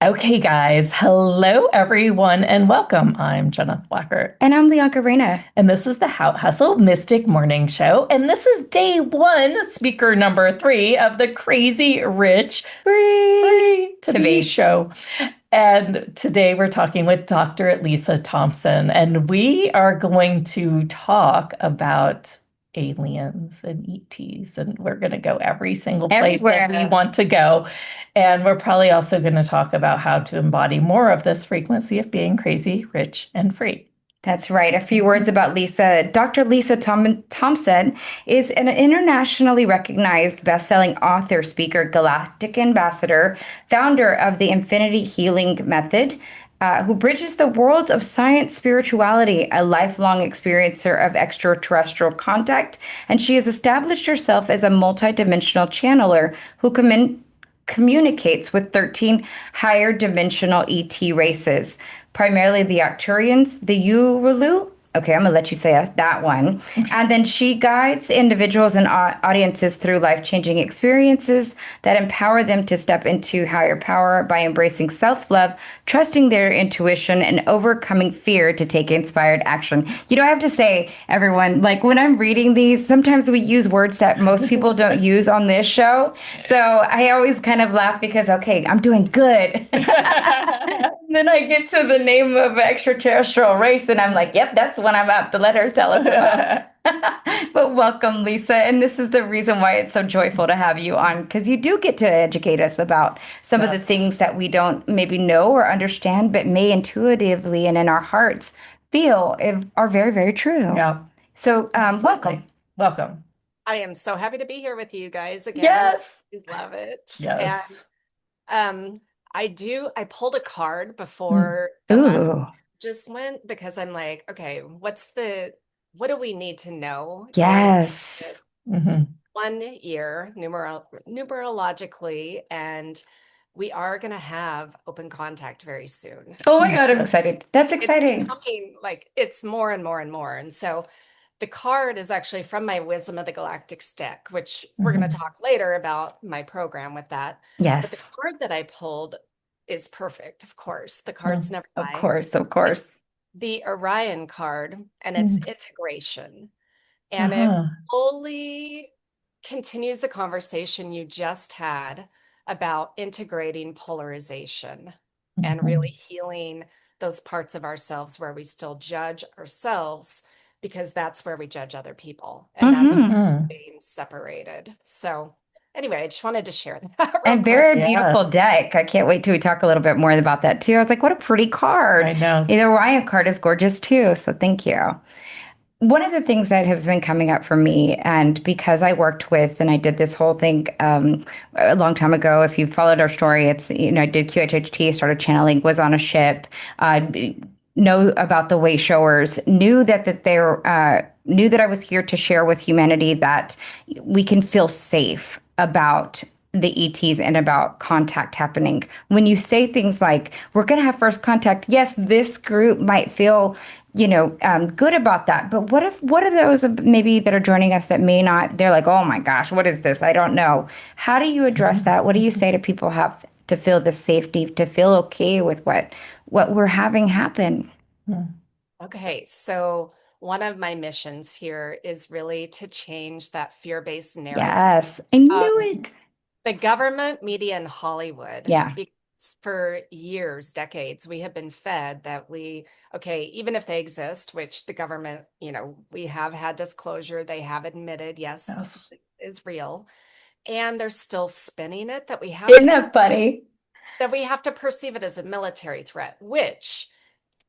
Okay, guys. Hello, everyone, and welcome. I'm Jenna Blackert, And I'm Leonka Reyna. and this is the How Hustle Mystic Morning Show. And this is day one, speaker number three of the Crazy Rich Free Free to to Be be. show. And today we're talking with Dr. Lisa Thompson, and we are going to talk about aliens and ETs, and we're going to go every single place that we Everywhere. want to go. And we're probably also going to talk about how to embody more of this frequency of being crazy, rich, and free. That's right. A few words about Lisa. Dr. Lisa Thompson is an internationally recognized best-selling author, speaker, galactic ambassador, founder of the Infinity Healing Method, who bridges the worlds of science, spirituality, a lifelong experiencer of extraterrestrial contact, and she has established herself as a multidimensional channeler who communicates with 13 higher dimensional ET races, primarily the Arcturians, the Urulu. Okay, I'm gonna let you say that one. And then she guides individuals and audiences through life-changing experiences that empower them to step into higher power by embracing self-love, trusting their intuition, and overcoming fear to take inspired action. You know, I have to say, everyone, like when I'm reading these, sometimes we use words that most people don't use on this show. So I always kind of laugh because, okay, I'm doing good. Then I get to the name of extraterrestrial race, and I'm like, yep, that's what I'm up. The letter tell us about. But welcome, Lisa. And this is the reason why it's so joyful to have you on, because you do get to educate us about some of the Yes. things that we don't maybe know or understand, but may intuitively and in our hearts feel are very, very true. Yeah, So, welcome. absolutely. Welcome. I am so happy to be here with you guys again. Yes. I love it. And Yes. um I pulled a card Mm. before the last Ooh, just went because I'm like, okay, what do we need to know going into yes. Hmm. 1 year numerologically, and we are going to have open contact very soon. Oh my And God, I'm Yes. excited. That's it's exciting. becoming like it's more and more and more. And so the card is actually from my Wisdom of the Galactic deck, which we're going to Hmm. talk later about my program with that. But the Yes. card that I pulled is perfect, of course. The cards Mm. never Of lie. course, of It's course. the Orion card, and it's Mm. integration. And it Uh-huh. fully continues the conversation you just had about integrating polarization and really Hmm. healing those parts of ourselves where we still judge ourselves because that's where we judge other people and that's Hmm. Hmm. being separated. So anyway, I just wanted to share that real And quick. very beautiful Yes, deck. I can't wait till we talk a little bit more about that too. I was like, what a pretty card. I know. The Orion card is gorgeous too. So thank you. One of the things that has been coming up for me, and because I worked with and I did this whole thing a long time ago, if you followed our story, it's, I did QHHT, started channeling, was on a ship, uh, know about the way showers, knew that I was here to share with humanity that we can feel safe about the ETs and about contact happening. When you say things like, we're going to have first contact, yes, this group might feel good about that. But what are those maybe that are joining us that may not, they're like, oh my gosh, what is this? I don't know. How do you address that? What do you say to people have to feel the safety, to feel okay with what we're having happen? Mhm. Okay, so one of my missions here is really to change that fear-based narrative. Yes, I knew Um, it. The government, media, and Hollywood, Yeah. because for years, decades, we have been fed that okay, even if they exist, which the government, we have had disclosure, they have admitted, yes, Yes. it is real, and they're still spinning it Isn't that funny? that we have to perceive it as a military threat, which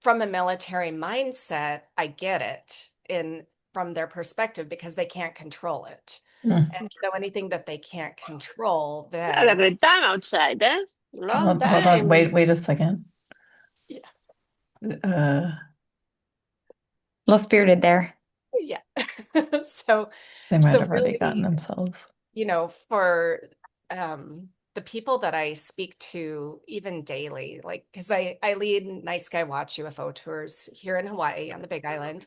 from a military mindset, I get it in from their perspective because they can't control it. Mm. And so anything that they can't control, Had a then great time outside, eh? Long Hold on. time. Wait a second. yeah, Uh, A little spirited there. yeah. So they might so have already gotten really, themselves. for the people that I speak to even daily, like because I lead night sky watch UFO tours here in Hawaii on the Big Island.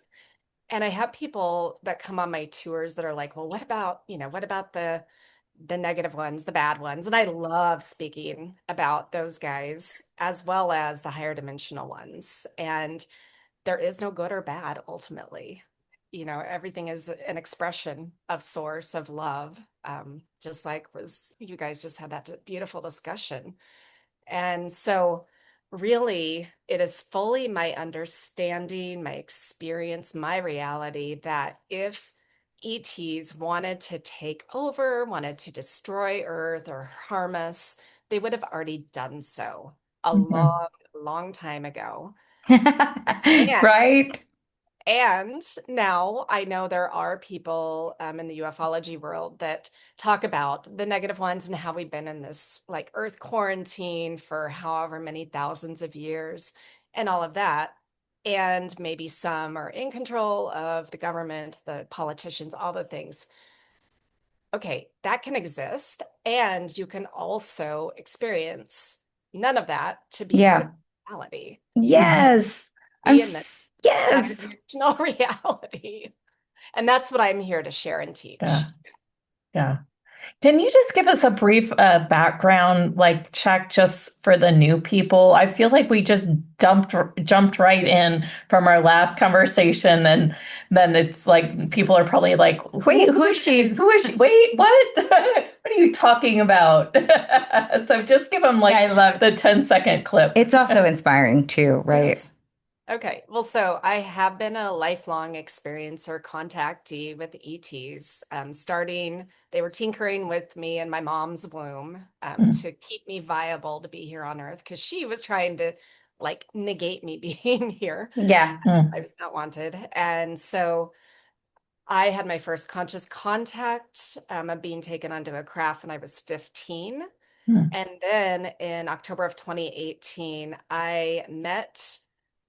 And I have people that come on my tours that are like, well, what about the the negative ones, the bad ones. And I love speaking about those guys as well as the higher dimensional ones. And there is no good or bad ultimately. Everything is an expression of source of love. Just like you guys just had that beautiful discussion. And so really it is fully my understanding, my experience, my reality that if ETs wanted to take over, wanted to destroy Earth or harm us, they would have already done so a Mhm. long time ago. Right? And now I know there are people in the ufology world that talk about the negative ones and how we've been in this like Earth quarantine for however many thousands of years and all of that. And maybe some are in control of the government, the politicians, all the things. Okay, that can exist. And you can also experience none of that to be part of Yeah. reality. You can Mhm. Yes. be in the Yes. dimensional reality. And that's what I'm here to share and Yeah. teach. Yeah. Can you just give us a brief background, like check just for the new people? I feel like we just jumped right in from our last conversation, and then it's like people are probably like, Wait, who is she? Who is she? Wait, what? What are you talking about?" So just give them like I love the 10-second clip. it's also inspiring too, right? Yes. Okay. Well, so I have been a lifelong experiencer contactee with ETs. They were tinkering with me in my mom's womb Mm, to keep me viable to be here on Earth because she was trying to like negate me being here. Yeah. mm, I was not wanted. And so I had my first conscious contact of being taken onto a craft when I was 15. mm, And then in October of 2018, I met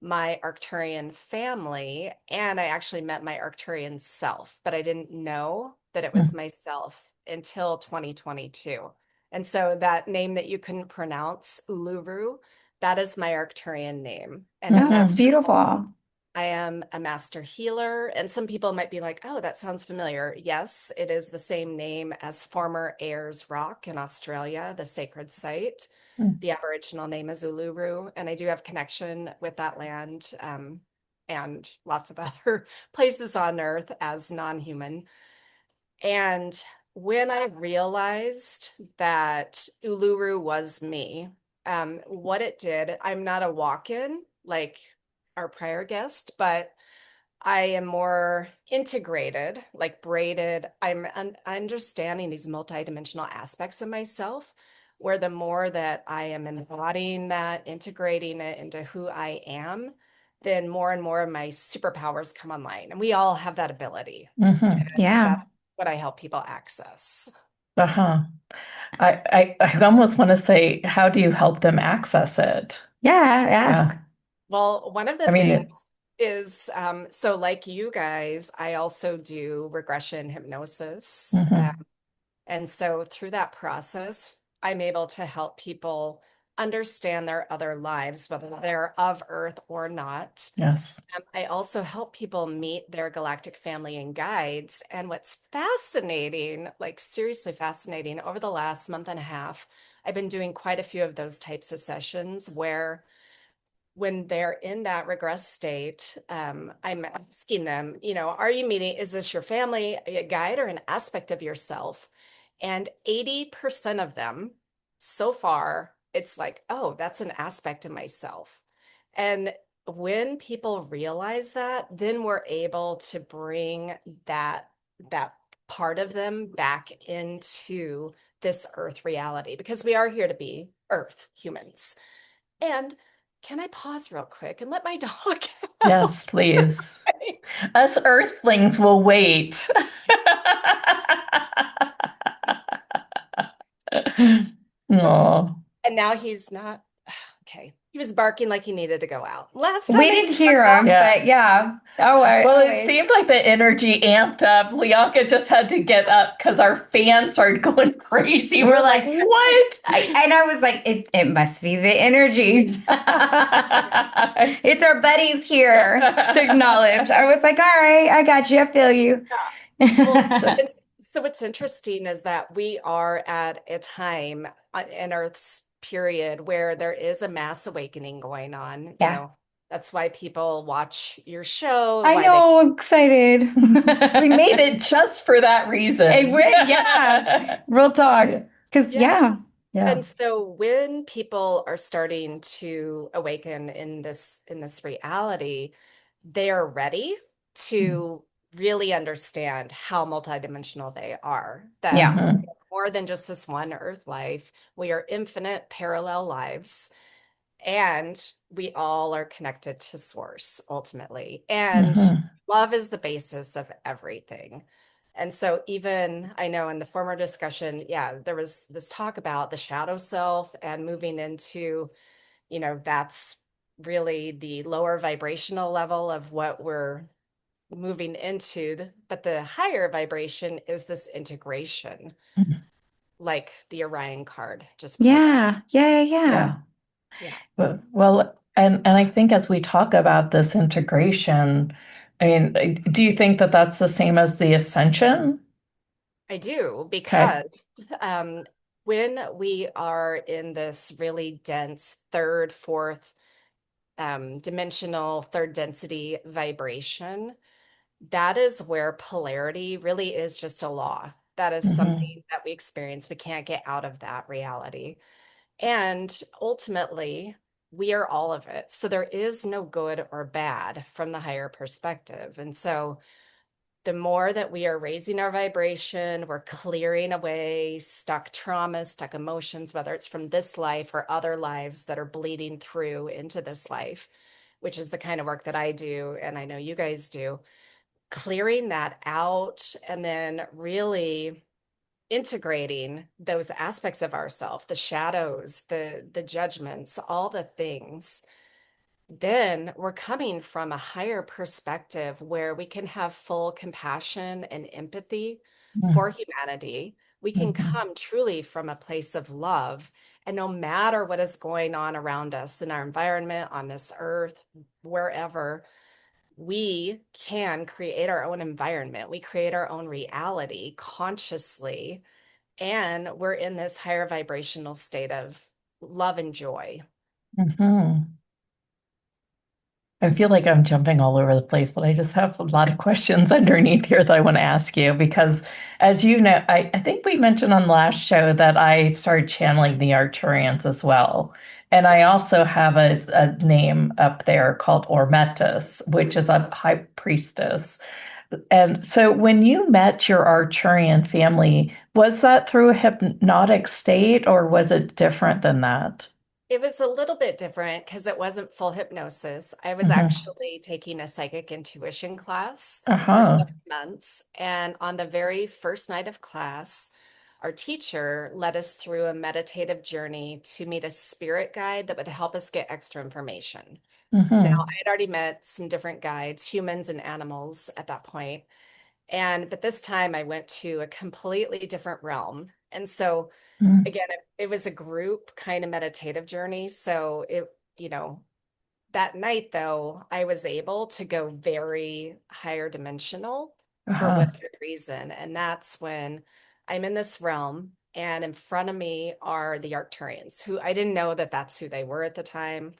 my Arcturian family and I actually met my Arcturian self, but I didn't know that it was mm. myself until 2022. And so that name that you couldn't pronounce, Uluru, that is my Arcturian name. And in Oh, that that's Mhm. beautiful. I am a master healer, and some people might be like, oh, that sounds familiar. Yes, it is the same name as former Ayers Rock in Australia, the sacred site. Mm. The Aboriginal name is Uluru, and I do have connection with that land and lots of other places on Earth as non-human. And when I realized that Uluru was me, what it did, I'm not a walk-in like our prior guest, but I am more integrated, like braided. I'm understanding these multidimensional aspects of myself, where the more that I am embodying that, integrating it into who I am, then more and more of my superpowers come online. And we all have that ability. Mhm. Yeah. That's what I help people access. Uh-huh. I almost want to say, how do you help them access it? Yeah. Yeah. Ask. Well, one of the I mean, things is so like you guys, I also do regression hypnosis. mhm. And so through that process, I'm able to help people understand their other lives, whether they're of Earth or not. Yes. I also help people meet their galactic family and guides. And what's fascinating, like seriously fascinating, over the last month and a half, I've been doing quite a few of those types of sessions where when they're in that regress state, I'm asking them, are you meeting, is this your family, a guide, or an aspect of yourself? And 80% of them so far, it's like, oh, that's an aspect of myself. And when people realize that, then we're able to bring that part of them back into this Earth reality because we are here to be Earth humans. And can I pause real quick and let my dog out? Yes, please. Us earthlings will wait. Oh, And now he's not okay. He was barking like he needed to go out. Last We time I didn't did hear him, yeah. but yeah. Oh, Well, it always. seemed like the energy amped up. Leonka just had to get up because our fan started going crazy. We're We're like, like, what? and I was like, it must be the energies. It's our buddies here to acknowledge. I was like, all right, I got you. I feel you. well, So what's interesting is that we are at a time in Earth's period where there is a mass awakening going on. Yeah. That's why people watch your show, I why they know, I'm excited. We made it just for that reason. Yeah, real talk. Because, yeah. yeah. Yeah. And so when people are starting to awaken in this reality, they are ready to really understand how multidimensional they are. That Yeah. Mhm. more than just this one Earth life, we are infinite parallel lives, and we all are connected to Source ultimately. And Mhm. love is the basis of everything. And so, even I know in the former discussion, yeah, there was this talk about the shadow self and moving into, that's really the lower vibrational level of what we're moving into. But the higher vibration is this integration, like the Orion card just pulled up. Yeah. Yeah. Yeah. Yeah. Yeah, Well, and I think as we talk about this integration, I mean, do you think that that's the same as the ascension? I do, Okay. because um, when we are in this really dense third, fourth dimensional, third density vibration, that is where polarity really is just a law. That is Hmm. something that we experience. We can't get out of that reality. And ultimately, we are all of it. So there is no good or bad from the higher perspective. And so the more that we are raising our vibration, we're clearing away stuck traumas, stuck emotions, whether it's from this life or other lives that are bleeding through into this life, which is the kind of work that I do. And I know you guys do, clearing that out and then really integrating those aspects of ourself, the shadows, the judgments, all the things, then we're coming from a higher perspective where we can have full compassion and empathy for humanity. We can Hmm. come truly from a place of love. And no matter what is going on around us in our environment, on this earth, wherever, we can create our own environment. We create our own reality consciously. And we're in this higher vibrational state of love and joy. Hmm. I feel like I'm jumping all over the place, but I just have a lot of questions underneath here that I want to ask you because, as you know, I think we mentioned on the last show that I started channeling the Arcturians as well. And I also have a name up there called Ormetus, which is a high priestess. And so when you met your Arcturian family, was that through a hypnotic state or was it different than that? It was a little bit different because it wasn't full hypnosis. I was Hmm. actually taking a psychic intuition class for Uh-huh. 7 months. And on the very first night of class, our teacher led us through a meditative journey to meet a spirit guide that would help us get extra information. Now, I Hmm. had already met some different guides, humans and animals at that point. But this time I went to a completely different realm. And so again, it was a group kind of meditative journey. So you know, that night though, I was able to go very higher dimensional for Uh-huh. whatever reason. And that's when I'm in this realm and in front of me are the Arcturians, who I didn't know that that's who they were at the time.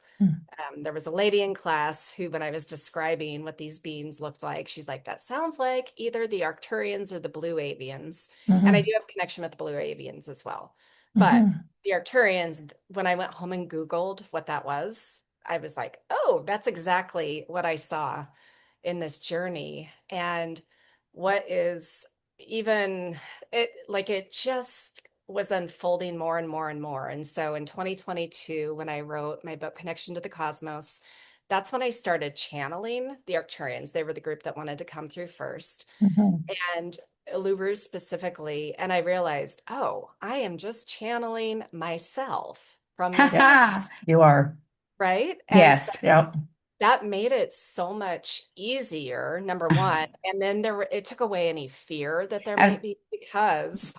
There was a lady in class who, when I was describing what these beings looked like, she's like, that sounds like either the Arcturians or the blue avians. And I Hmm. do have a connection with the blue avians as well. But Hmm. the Arcturians, when I went home and Googled what that was, I was like, oh, that's exactly what I saw in this journey. And what is even it like it just was unfolding more and more and more. And so in 2022, when I wrote my book, Connection to the Cosmos, that's when I started channeling the Arcturians. They were the group that wanted to come through first, Hmm. and Uluru specifically. And I realized, oh, I am just channeling myself from this, Yes, you are. right? And so Yes. Yep. that made it so much easier, number one. And then it took away any fear that there I was, might be because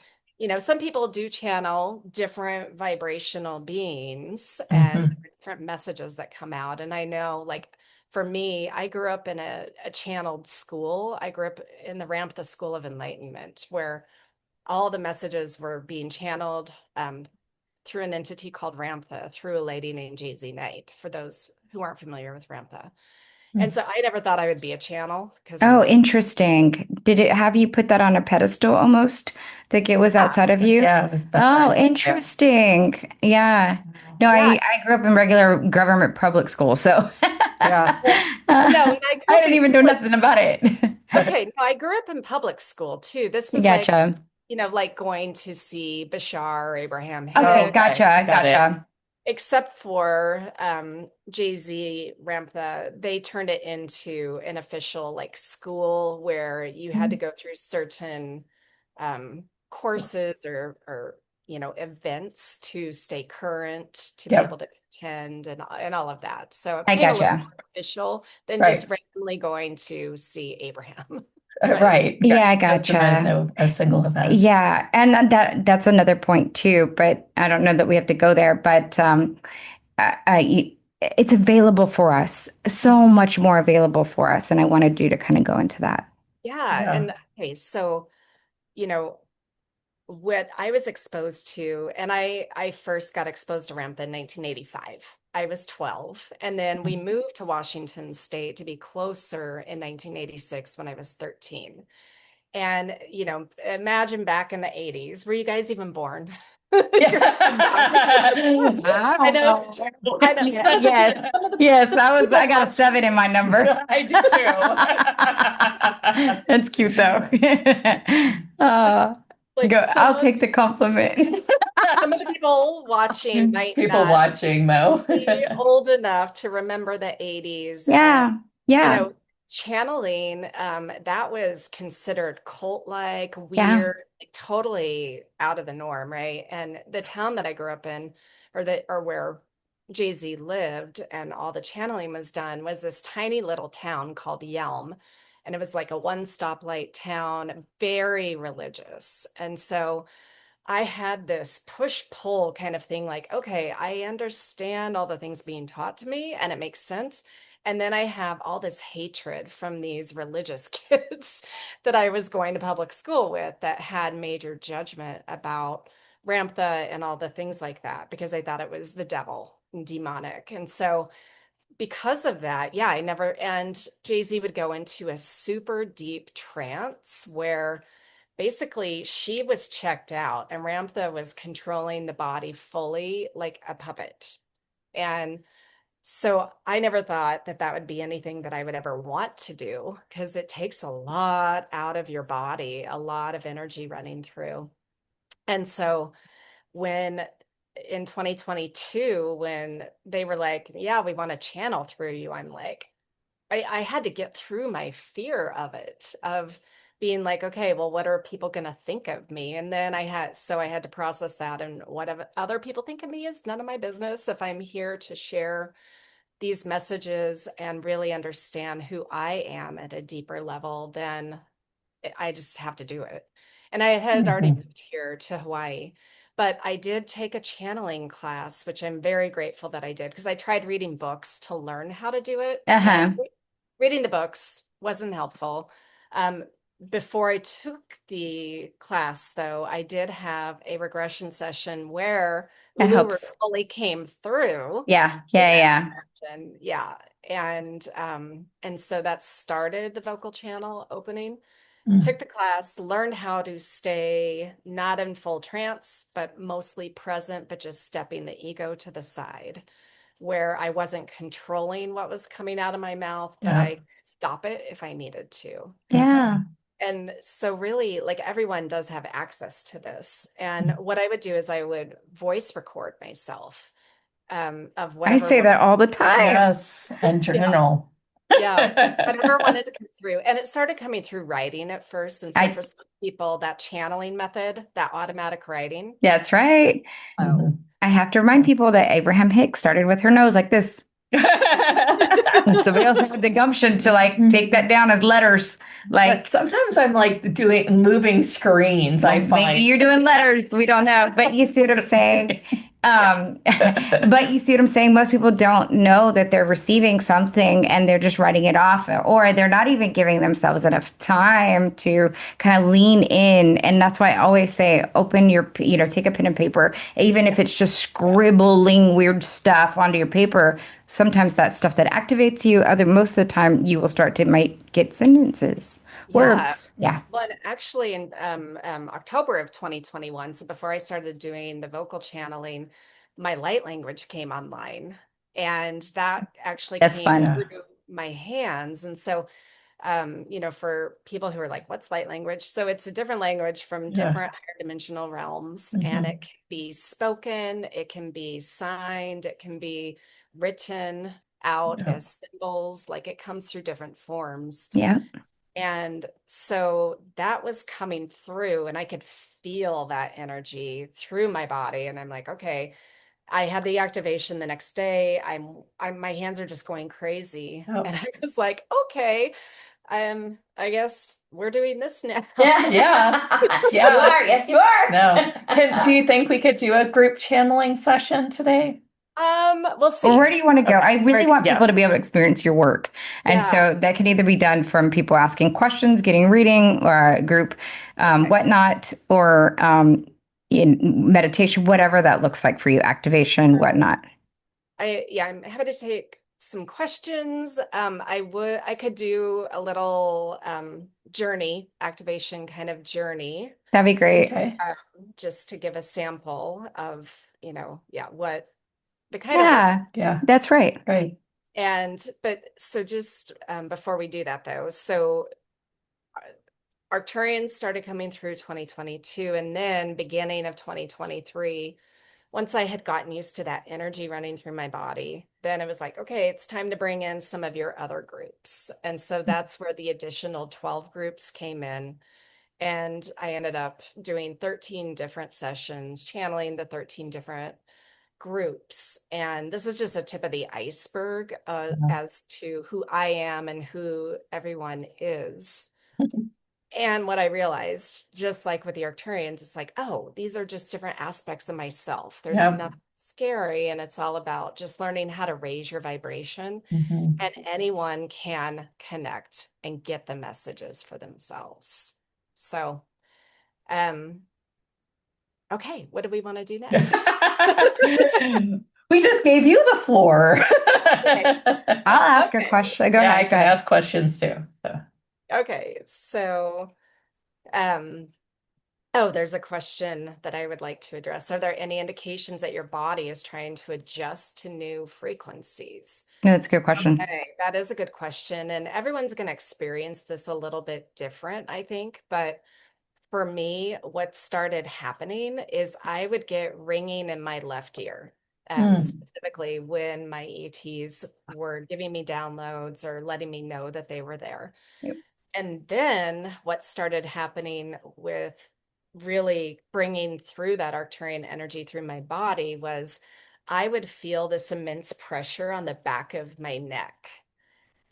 some people do channel different vibrational beings and Hmm. different messages that come out. And I know, like, for me, I grew up in a channeled school. I grew up in the Ramtha School of Enlightenment, where all the messages were being channeled through an entity called Ramtha, through a lady named Jay-Z Knight, for those who aren't familiar with Ramtha. And so I never thought I would be a channel because I'm Oh, like, interesting. Did it have you put that on a pedestal almost? Like it was yeah, outside of you? Yeah, it was Oh, behind. interesting. Yeah. No, yeah. I grew up in regular government public school, so Yeah. No, and I grew I up didn't in even know public. nothing about it. Okay, no, I grew up in public school too. This was like, Gotcha. like going to see Bashar or Abraham Okay, Hicks, Okay, gotcha, got it. gotcha. except for Jay-Z Ramtha. They turned it into an official like school where you had to go through certain courses or events to stay current, to be able Yep. to attend and all of that. So it I became a little gotcha. more official than just Right. randomly going to see Abraham. Right. Right. Right. Yeah, I Go to gotcha. a single event. Yeah, and that's another point too, but I don't know that we have to go there, but it's available for us, so much more available for us, and I wanted you to kind of go into that. Yeah. Yeah. And okay, so you know, what I was exposed to, and I first got exposed to Ramtha in 1985. I was 12, and then we moved to Washington State to be closer in 1986 when I was 13. And imagine back in the 80s. Were you guys even born? You're so young. I I don't know. know. I know. Yeah, yes, yes, I People got a watch. 7 in my number. I do too. That's cute though. Uh, Like go, I'll some of take the compliment. some of the people watching might People not watching though. be old enough to remember the 80s. And Yeah, you yeah, know channeling, that was considered cult-like, yeah. weird, like totally out of the norm, right? And the town that I grew up in, or where Jay-Z lived and all the channeling was done, was this tiny little town called Yelm. And it was like a one stoplight town, very religious. And so I had this push pull kind of thing, like, okay, I understand all the things being taught to me and it makes sense. And then I have all this hatred from these religious kids that I was going to public school with that had major judgment about Ramtha and all the things like that because I thought it was the devil and demonic. And so, because of that, yeah, and Jay-Z would go into a super deep trance where basically she was checked out and Ramtha was controlling the body fully like a puppet. And so I never thought that that would be anything that I would ever want to do because it takes a lot out of your body, a lot of energy running through. And so when in 2022, when they were like, yeah, we want to channel through you, I'm like, I had to get through my fear of it, of being like, okay, well, what are people going to think of me? And then I had to process that. And whatever other people think of me is none of my business. If I'm here to share these messages and really understand who I am at a deeper level, then I just have to do it. And I had already Mhm. moved here to Hawaii, but I did take a channeling class, which I'm very grateful that I did because I tried reading books to learn how to do it. And Uh-huh. reading the books wasn't helpful. Um, before I took the class, though, I did have a regression session where That Uluru helps. fully came through Yeah, in yeah, that yeah. session. Yeah. And so that started the vocal channel opening. Took the class, learned how to stay not in full trance, but mostly present, but just stepping the ego to the side, where I wasn't controlling what was coming out of my mouth, but Yeah. I could stop it if I needed to. Yeah. And so, really, like everyone does have access to this. And what I would do is I would voice record myself of I whatever say one. that all the time. Yes. And Yeah. journal. Yeah, whatever wanted to come through. And it started coming through writing at first. And so I for some people, that channeling method, that automatic writing. That's right. Oh, Mhm. I have to remind people that Abraham Hicks started with her nose like this. Somebody else had the gumption to like take that down as letters. Like, But sometimes I'm like moving screens, I well, maybe find. you're doing letters. We don't know, but you see what I'm saying. But you see what I'm saying? Most people don't know that they're receiving something and they're just writing it off, or they're not even giving themselves enough time to kind of lean in. And that's why I always say, open your, take a pen and paper, even if it's just scribbling weird stuff onto your paper. Sometimes that's stuff that activates you. Most of the time, you will start to might get sentences, Yeah. words. Yeah. Well, and actually in October of 2021, so before I started doing the vocal channeling, my light language came online. And that actually That's came fun. Yeah. through my hands. And so, for people who are like, what's light language? So it's a different language from Yeah. different higher dimensional realms. And Hmm. it can be spoken, it can be signed, it can be written out Yeah. as symbols, like it comes through different forms. Yeah. And so that was coming through, and I could feel that energy through my body. And I'm like, okay, I had the activation the next day. My hands are just going crazy. Oh. And I was like, okay, I guess we're doing this now. Yeah. Yeah. You Yeah. are. Yes, you are. No. Do you think we could do a group channeling session today? We'll Or see. where do you want to go? Okay. I really want Yeah. people to be able to experience your work. And Yeah. so that can either be done from people asking questions, getting reading, or a group, Okay. whatnot, or in meditation, whatever that looks like for you, activation, whatnot. I'm happy to take some questions. I could do a little journey, activation kind of journey, That'd be great. Okay. just to give a sample of, what the kind of work. Yeah, Yeah. that's right. Right. But so just before we do that though, so Arcturians started coming through 2022, and then beginning of 2023, once I had gotten used to that energy running through my body, then it was like, okay, it's time to bring in some of your other groups. And so that's where the additional 12 groups came in. And I ended up doing 13 different sessions, channeling the 13 different groups. And this is just a tip of the iceberg as to who I am and who everyone is. And what I realized, just like with the Arcturians, it's like, oh, these are just different aspects of myself. There's Yeah. nothing scary. And it's all about just learning how to raise your vibration. Hmm. And anyone can connect and get the messages for themselves. So, um, okay, what do we want to do next? We just gave you the floor. Okay. I'll ask a Okay. question. Go Yeah, I ahead. Go can ahead. ask questions too. So. Okay. So, um, oh, there's a question that I would like to address. Are there any indications that your body is trying to adjust to new frequencies? No, that's a good question. Okay, that is a good question. And everyone's going to experience this a little bit different, I think. But for me, what started happening is I would get ringing in my left ear, Hmm. specifically when my ETs were giving me downloads or letting me know that they were there. Yep. And then what started happening with really bringing through that Arcturian energy through my body was I would feel this immense pressure on the back of my neck.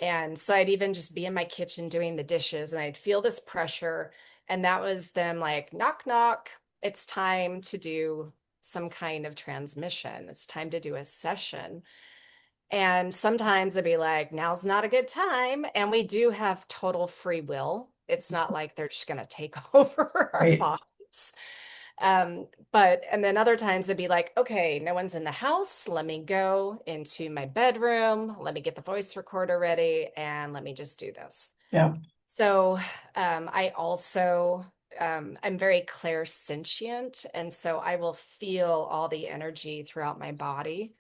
And so I'd even just be in my kitchen doing the dishes and I'd feel this pressure. And that was them like, knock, knock, it's time to do some kind of transmission. It's time to do a session. And sometimes I'd be like, now's not a good time. And we do have total free will. It's not like they're just going to take over our Right. bodies. And then other times it'd be like, okay, no one's in the house. Let me go into my bedroom. Let me get the voice recorder ready and let me just do this. Yeah. So I also, I'm very clairsentient. And so I will feel all the energy throughout my body.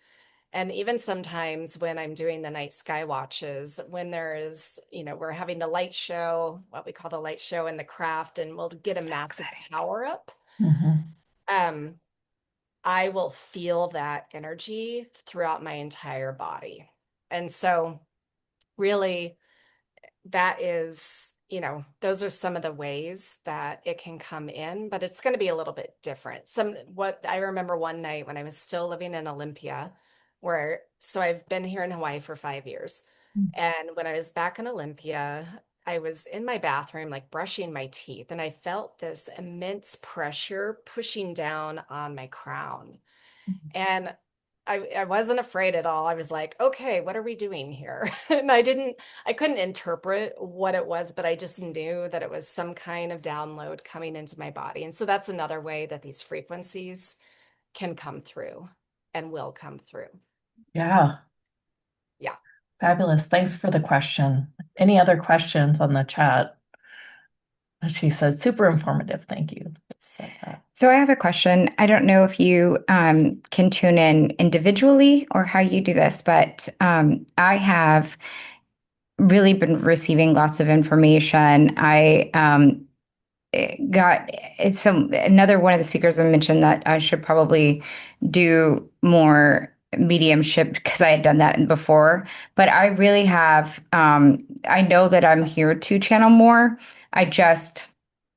And even sometimes when I'm doing the night sky watches, when there is, we're having the light show, what we call the light show in the craft, and we'll get a massive power up. Hmm. Um, I will feel that energy throughout my entire body. And so really that is, those are some of the ways that it can come in, but it's going to be a little bit different. What I remember one night when I was still living in Olympia, so I've been here in Hawaii for 5 years. And when I was back in Olympia, I was in my bathroom, like brushing my teeth, and I felt this immense pressure pushing down on my crown. And I wasn't afraid at all. I was like, okay, what are we doing here? And I couldn't interpret what it was, but I just knew that it was some kind of download coming into my body. And so that's another way that these frequencies can come through and will come through. Yeah, Yeah. fabulous. Thanks for the question. Any other questions on the chat? She said, super informative. Thank you. Said that. So I have a question. I don't know if you can tune in individually or how you do this, but I have really been receiving lots of information. I got it's some another one of the speakers I mentioned that I should probably do more mediumship because I had done that before. But I really have I know that I'm here to channel more. I just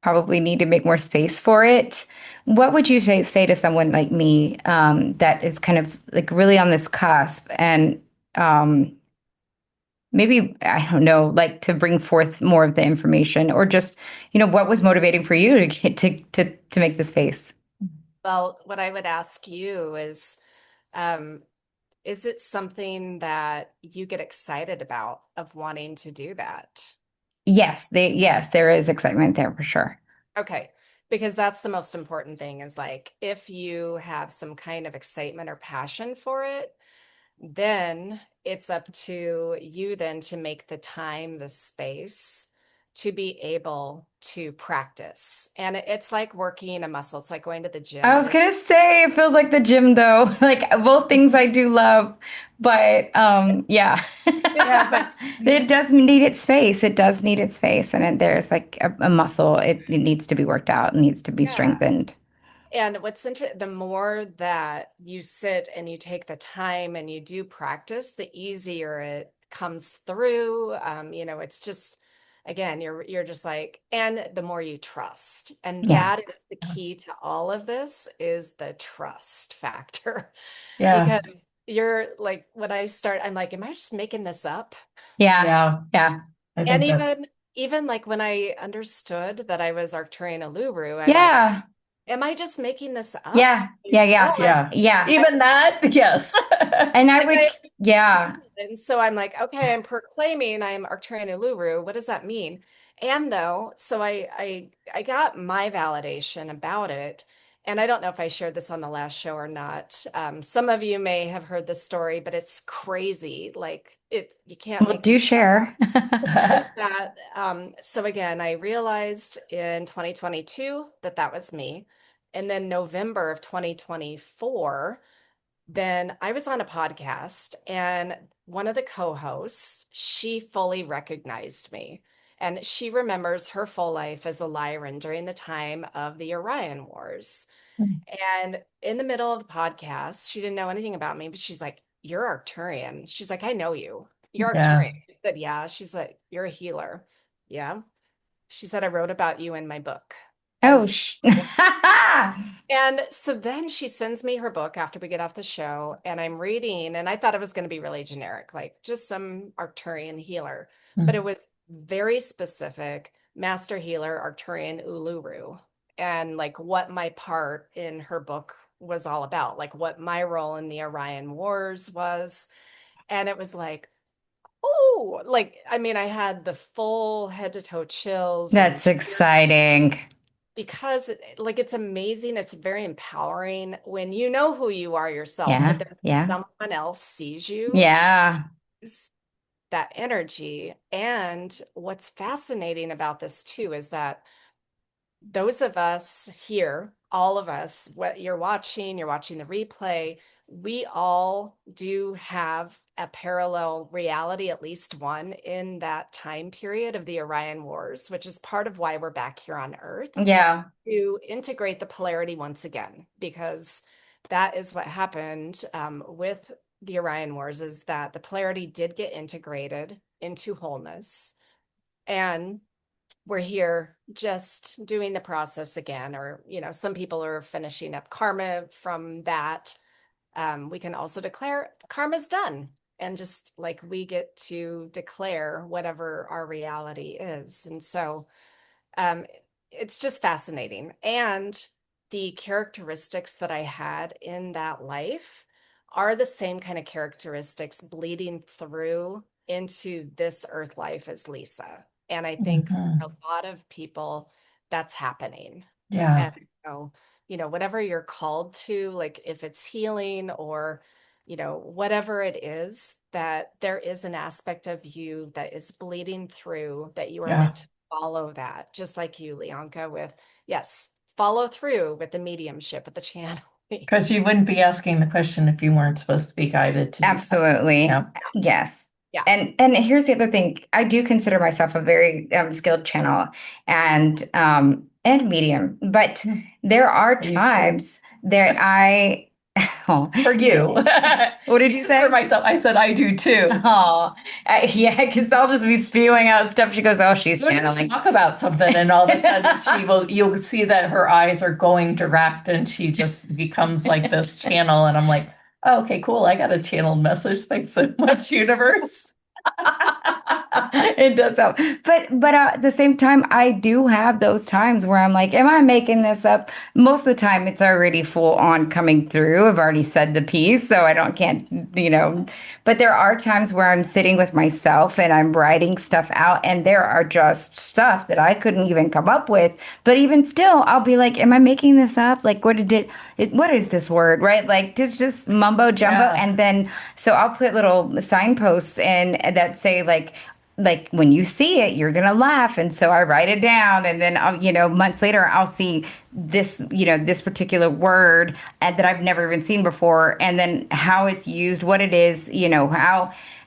probably need to make more space for it. What would you say to someone like me that is kind of like really on this cusp and maybe, I don't know, like to bring forth more of the information or just, what was motivating for you to get to make the space? Well, what I would ask you um, is it something that you get excited about of wanting to do that? Yes, there is excitement there for sure. Okay, because that's the most important thing is like if you have some kind of excitement or passion for it, then it's up to you then to make the time, the space to be able to practice. And it's like working a muscle. It's like going to the gym. I was gonna say it feels like the gym though, like both things I do love, but yeah. Yeah, but It does need its space. It does need its space, and there's like a muscle. It needs to be worked out. It needs to be yeah. strengthened. And what's interesting, the more that you sit and you take the time and you do practice, the easier it comes through. It's just, again, you're just like, and the more you trust. And Yeah. that is the key to all of this is the trust factor. Yeah. Because you're like, when I start, I'm like, am I just making this up? Yeah. Yeah. Yeah. I And think that's, even like when I understood that I was Arcturian Uluru, I'm like, Yeah. am I just making this up? Yeah. Yeah. Yeah. No, yeah. Yeah. I Even that, yes. And I like would, I yeah. and so I'm like, okay, I'm proclaiming I'm Arcturian Uluru. What does that mean? And though, so I got my validation about it. And I don't know if I shared this on the last show or not. Some of you may have heard this story, but it's crazy. Like you can't Well, make do this up. share. Is that so again, I realized in 2022 that that was me. And then November of 2024, then I was on a podcast and one of the co-hosts, she fully recognized me. And she remembers her full life as a Lyran during the time of the Orion Wars. And in the middle of the podcast, she didn't know anything about me, but she's like, "You're Arcturian." She's like, "I know you. You're Yeah. Arcturian." I said, "Yeah." She's like, "You're a healer." Yeah. She said, "I wrote about you in my book." And Oh, so and so then she sends me her book after we get off the show, and I'm reading, and I thought it was going to be really generic, like just some Arcturian healer, but it was very specific, Master Healer Arcturian Uluru, and like what my part in her book was all about, like what my role in the Orion Wars was. And it was like, oh, like, I mean, I had the full head to toe chills and that's exciting. because like it's amazing, it's very empowering when you know who you are yourself, but Yeah. then Yeah. someone else sees you, Yeah. is that energy. And what's fascinating about this too is that those of us here, all of us, what you're watching the replay, we all do have a parallel reality, at least one in that time period of the Orion Wars, which is part of why we're back here on Earth Yeah. to integrate the polarity once again, because that is what happened with the Orion Wars, is that the polarity did get integrated into wholeness. And we're here just doing the process again, or, some people are finishing up karma from that. We can also declare karma's done. and just like we get to declare whatever our reality is. And so um, it's just fascinating. And the characteristics that I had in that life are the same kind of characteristics bleeding through into this earth life as Lisa. And I think for Mhm. a lot of people, that's happening. Yeah. And so, whatever you're called to, like if it's healing or, whatever it is, that there is an aspect of you that is bleeding through that you are Yeah. meant to follow that, just like you, Leonka, with, yes, follow through with the mediumship, with the channeling. Because you wouldn't be asking the question if you weren't supposed to be guided to do something. Absolutely. Yeah. Yes. Yeah. And here's the other thing. I do consider myself a very skilled channel and medium, but there are You too. times that I oh, For you. what did you For say? myself, I said I do too. Oh, yeah, because I'll just be spewing out stuff. She goes, "Oh, she's We'll just channeling." talk about something, and all of a sudden you'll see that her eyes are going direct, and she just becomes like this channel. And I'm like, oh, okay, cool. I got a channeled message. Thanks so much, universe. It does help. But at the same time, I do have those times where I'm like, am I making this up? Most of the time it's already full on coming through. I've already said the piece, so I don't can't, but there are times where I'm sitting with myself and I'm writing stuff out and there are just stuff that I couldn't even come up with. But even still, I'll be like, am I making this up? Like what is this word? Right? Like it's just mumbo jumbo. Yeah. And then so I'll put little signposts in that say like when you see it, you're gonna laugh, and so I write it down, and then months later, I'll see this particular word that I've never even seen before, and then how it's used, what it is,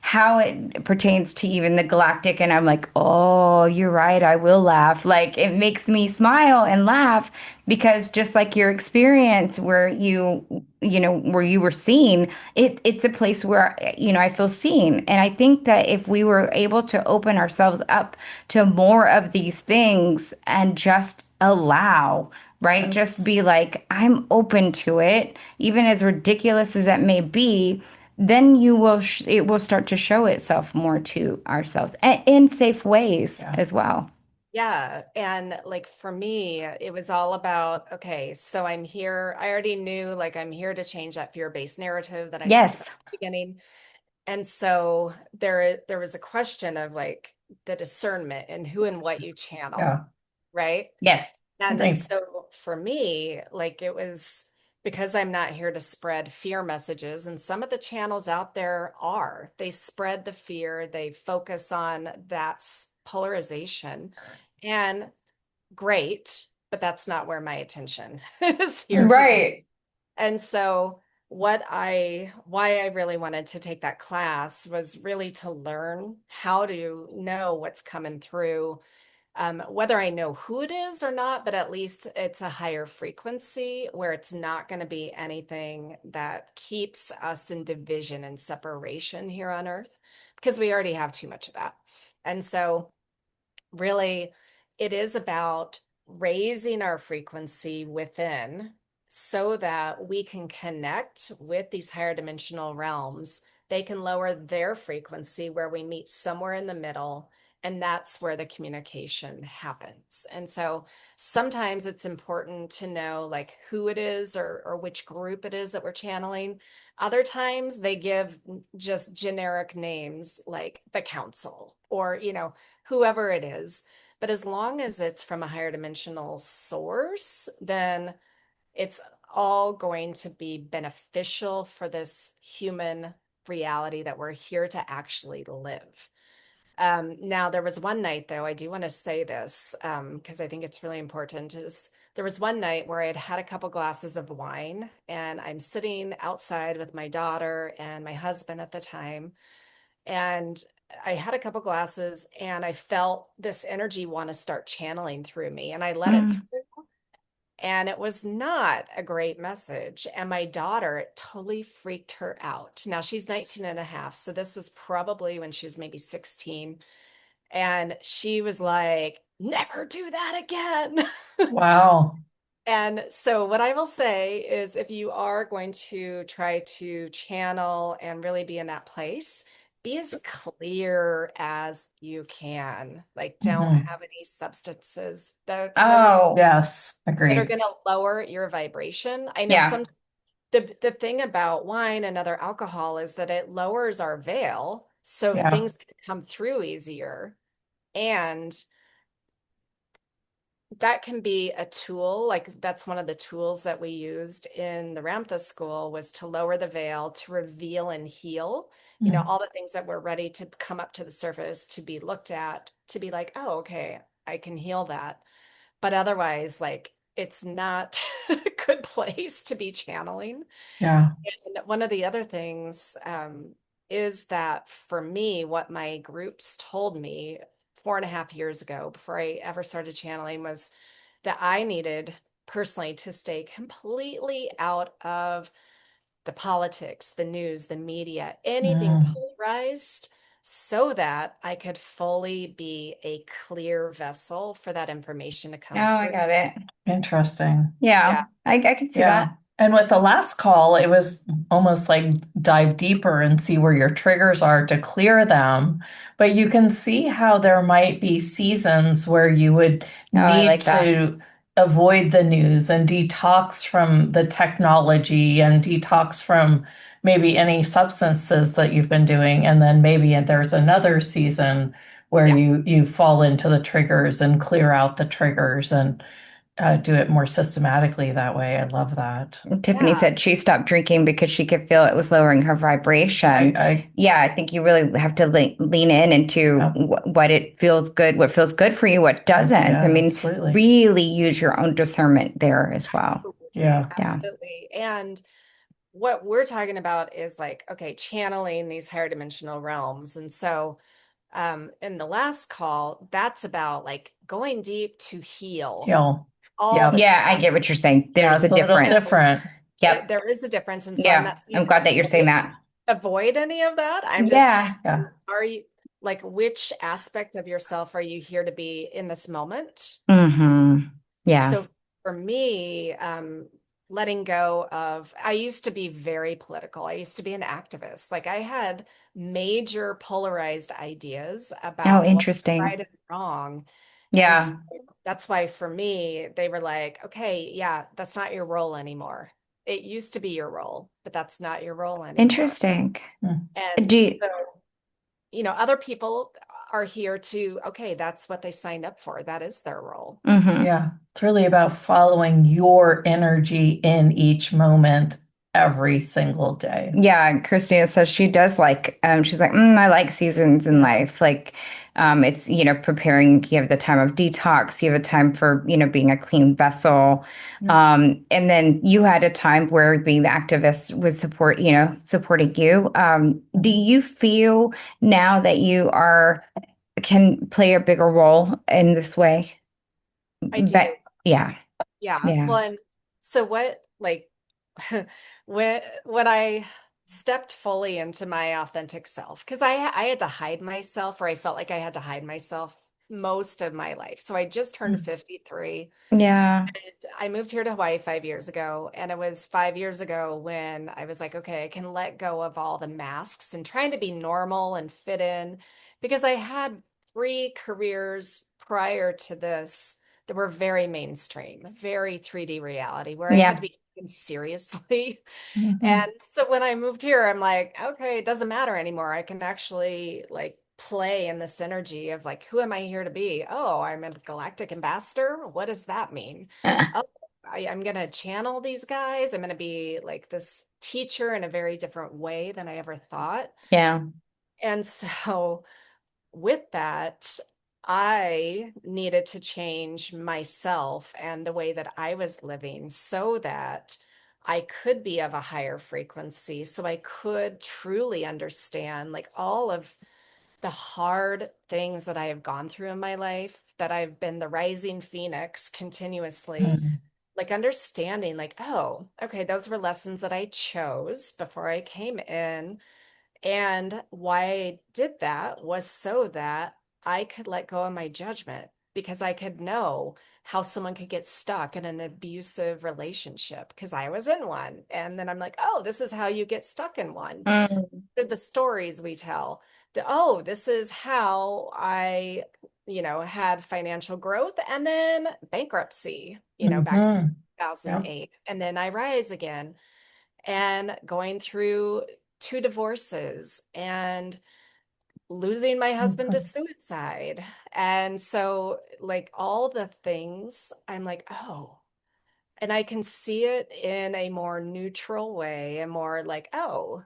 how it pertains to even the galactic, and I'm like, oh, you're right, I will laugh. Like it makes me smile and laugh because just like your experience where where you were seen, it's a place where I feel seen. And I think that if we were able to open ourselves up to more of these things and just allow, right? Just Yes. be like, I'm open to it, even as ridiculous as that may be, then it will start to show itself more to ourselves and in safe ways Yeah. as well. Yeah. And like for me, it was all about, okay, so I'm here. I already knew like I'm here to change that fear-based narrative that I talked about Yes. at the beginning. And so there was a question of like the discernment and who and what you channel, Yeah. right? Yes. I And think, so for me, like it was because I'm not here to spread fear messages, and some of the channels out there they spread the fear, they focus on polarization, and great, but that's not where my attention is here to be. Right. And so why I really wanted to take that class was really to learn how to know what's coming through, whether I know who it is or not, but at least it's a higher frequency where it's not going to be anything that keeps us in division and separation here on Earth, because we already have too much of that. And so, really, it is about raising our frequency within so that we can connect with these higher dimensional realms. They can lower their frequency where we meet somewhere in the middle, and that's where the communication happens. And so sometimes it's important to know like who it is or which group it is that we're channeling. Other times they give just generic names like the council or, whoever it is. But as long as it's from a higher dimensional source, then it's all going to be beneficial for this human reality that we're here to actually live. Now, there was one night, though, I do want to say this because I think it's really important. Is there was one night where I had had a couple glasses of wine, and I'm sitting outside with my daughter and my husband at the time, and I had a couple glasses, and I felt this energy want to start channeling through me, and I let it Mm. through. And it was not a great message. And my daughter, it totally freaked her out. Now she's 19 and a half. So this was probably when she was maybe 16. And she was like, never do that again. wow. And so, what I will say is if you are going to try to channel and really be in that place, be as clear as you can. Like, don't Mhm. have any substances that Oh, Yes, that are agreed. going to lower your vibration. I know yeah. some the thing about wine and other alcohol is that it lowers our veil, so Yeah. things can come through easier. And that can be a tool. Like that's one of the tools that we used in the Ramtha school was to lower the veil, to reveal and heal, Mm. all the things that were ready to come up to the surface, to be looked at, to be like, oh, okay, I can heal that. But otherwise, like it's not a good place to be channeling. Yeah. And one of the other things is that for me, what my groups told me 4.5 years ago, before I ever started channeling, was that I needed personally to stay completely out of the politics, the news, the media, anything Mm. polarized, so that I could fully be a clear vessel for that information to Oh, come I through. got it. Interesting. Yeah, Yeah. I can see Yeah. that. And with the last call, it was almost like dive deeper and see where your triggers are to clear them. But you can see how there might be seasons where you would Oh, I need like that. to avoid the news and detox from the technology and detox from maybe any substances that you've been doing. And then maybe there's another season where Yeah. you fall into the triggers and clear out the triggers and do it more systematically that way. I love that. Tiffany Yeah. said she stopped drinking because she could feel it was lowering her vibration. I Yeah, I think you really have to lean in into yeah, what it feels good, what feels good for you, what doesn't. I yeah, mean, absolutely. really use your own discernment there as well. Absolutely. Yeah. Yeah. Absolutely. And what we're talking about is like, okay, channeling these higher dimensional realms. And so in the last call, that's about like going deep to heal Heal. all Yep. the Yeah, stuff. I get what you're saying. Yeah, There's it's a a little difference. different. Yep. There is a difference. And so I'm Yeah. not I'm saying glad that you're saying that. avoid any of that. I'm just Yeah. saying, Yeah. are you like, which aspect of yourself are you here to be in this moment? Mm-hmm. Yeah. So for me, letting go of, I used to be very political. I used to be an activist. Like I had major polarized ideas Oh, about what's right interesting. and wrong. And so Yeah. that's why for me, they were like, okay, yeah, that's not your role anymore. It used to be your role, but that's not your role anymore. Interesting. Mm. And Do you, so, other people are here to, okay, that's what they signed up for. That is their role. mhm. Yeah. It's really about following your energy in each moment every single day. Yeah, Christina says she does like, she's like, I like seasons in life. Like, it's, preparing, you have the time of detox, you have a time for, being a clean vessel. Yeah. And then you had a time where being the activist was supporting you. Do Mhm. you feel now that can play a bigger role in this way? I But do. yeah, Yeah. yeah, Well, and so what, like, when I stepped fully into my authentic self, because I had to hide myself, or I felt like I had to hide myself most of my life. So I just turned Mm. 53. yeah, I moved here to Hawaii 5 years ago, and it was 5 years ago when I was like, okay, I can let go of all the masks and trying to be normal and fit in because I had 3 careers prior to this that were very mainstream, very 3D reality, where I had to yeah, be taken seriously. Mhm. And so when I moved here, I'm like, okay, it doesn't matter anymore. I can actually like play in this energy of like, who am I here to be? Oh, I'm a galactic ambassador. What does that mean? Oh, I'm going to channel these guys. I'm going to be like this teacher in a very different way than I ever thought. yeah. And so with that, I needed to change myself and the way that I was living so that I could be of a higher frequency, so I could truly understand like all of the hard things that I have gone through in my life, that I've been the rising phoenix continuously, Mm. like understanding, like, oh, okay, those were lessons that I chose before I came in. And why I did that was so that I could let go of my judgment. because I could know how someone could get stuck in an abusive relationship because I was in one. And then I'm like, oh, this is how you get stuck in one. Mm. The stories we tell, oh, this is how I, had financial growth and then bankruptcy, back in Hmm. Yeah. 2008. And then I rise again and going through two divorces and losing my husband to suicide. And so, like, all the things, I'm like, oh, and I can see it in a more neutral way and more like, oh,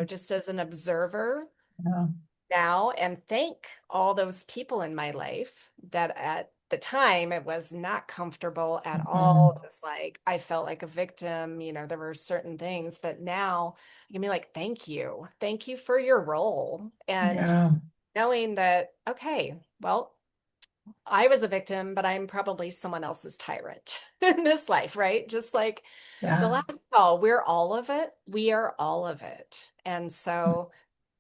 just as an observer Yeah. now, and thank all those people in my life that at the time it was not comfortable at all. Mhm. It was like I felt like a victim, there were certain things, but now I can be like, thank you for your role. And Yeah. knowing that, okay, well, I was a victim, but I'm probably someone else's tyrant in this life, right? Just like the Yeah. last call, we're all of it. We are all of it. And so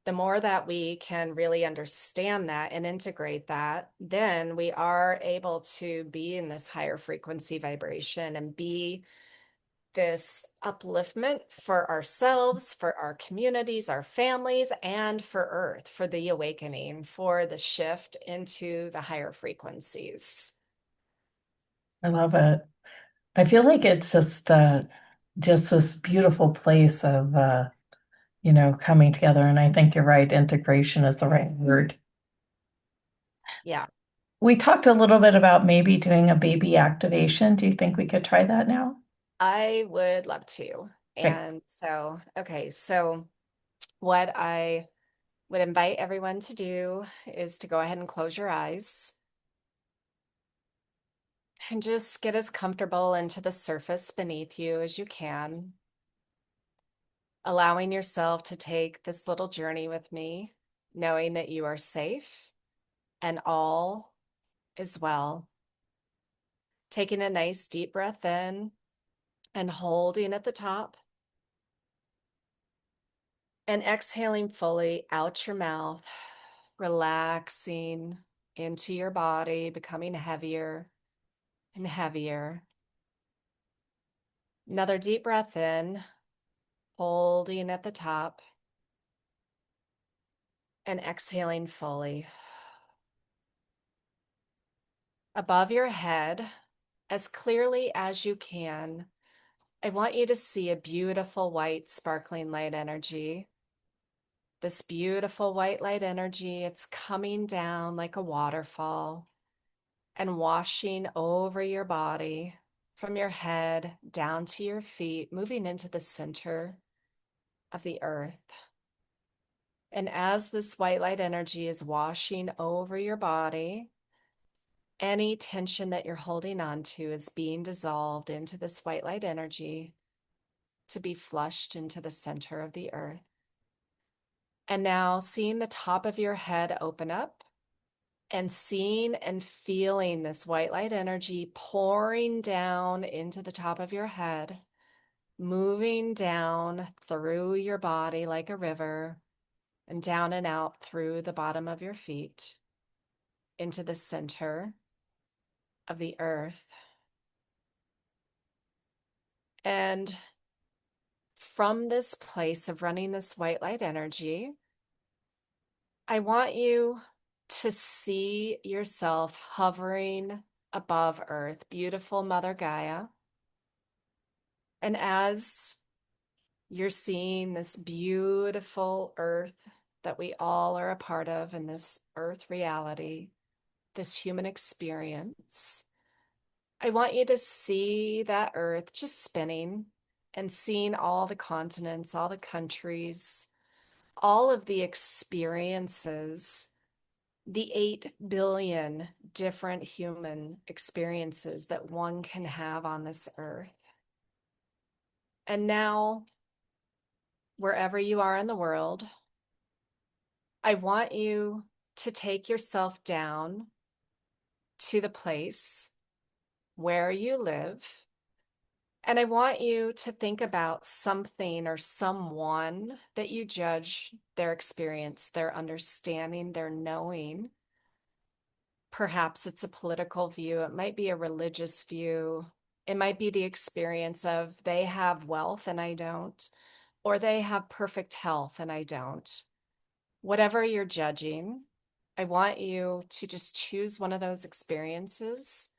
the more that we can really understand that and integrate that, then we are able to be in this higher frequency vibration and be this upliftment for ourselves, for our communities, our families, and for Earth, for the awakening, for the shift into the higher frequencies. I love it. I feel like it's just this beautiful place of coming together. And I think you're right, integration is the right word. Yeah, We talked a little bit about maybe doing a baby activation. Do you think we could try that now? I would love to. Great. And so, okay, so what I would invite everyone to do is to go ahead and close your eyes and just get as comfortable into the surface beneath you as you can, allowing yourself to take this little journey with me, knowing that you are safe and all is well. Taking a nice deep breath in and holding at the top and exhaling fully out your mouth, relaxing into your body, becoming heavier and heavier. Another deep breath in, holding at the top and exhaling fully. Above your head, as clearly as you can, I want you to see a beautiful white sparkling light energy. This beautiful white light energy, it's coming down like a waterfall and washing over your body from your head down to your feet, moving into the center of the earth. And as this white light energy is washing over your body, any tension that you're holding on to is being dissolved into this white light energy to be flushed into the center of the earth. And now seeing the top of your head open up and seeing and feeling this white light energy pouring down into the top of your head, moving down through your body like a river and down and out through the bottom of your feet into the center of the earth. And from this place of running this white light energy, I want you to see yourself hovering above Earth, beautiful Mother Gaia. And as you're seeing this beautiful Earth that we all are a part of in this Earth reality, this human experience, I want you to see that Earth just spinning and seeing all the continents, all the countries, all of the experiences, the 8 billion different human experiences that one can have on this earth. And now, wherever you are in the world, I want you to take yourself down to the place where you live. And I want you to think about something or someone that you judge their experience, their understanding, their knowing. Perhaps it's a political view. It might be a religious view. It might be the experience of they have wealth and I don't, or they have perfect health and I don't. Whatever you're judging, I want you to just choose one of those experiences.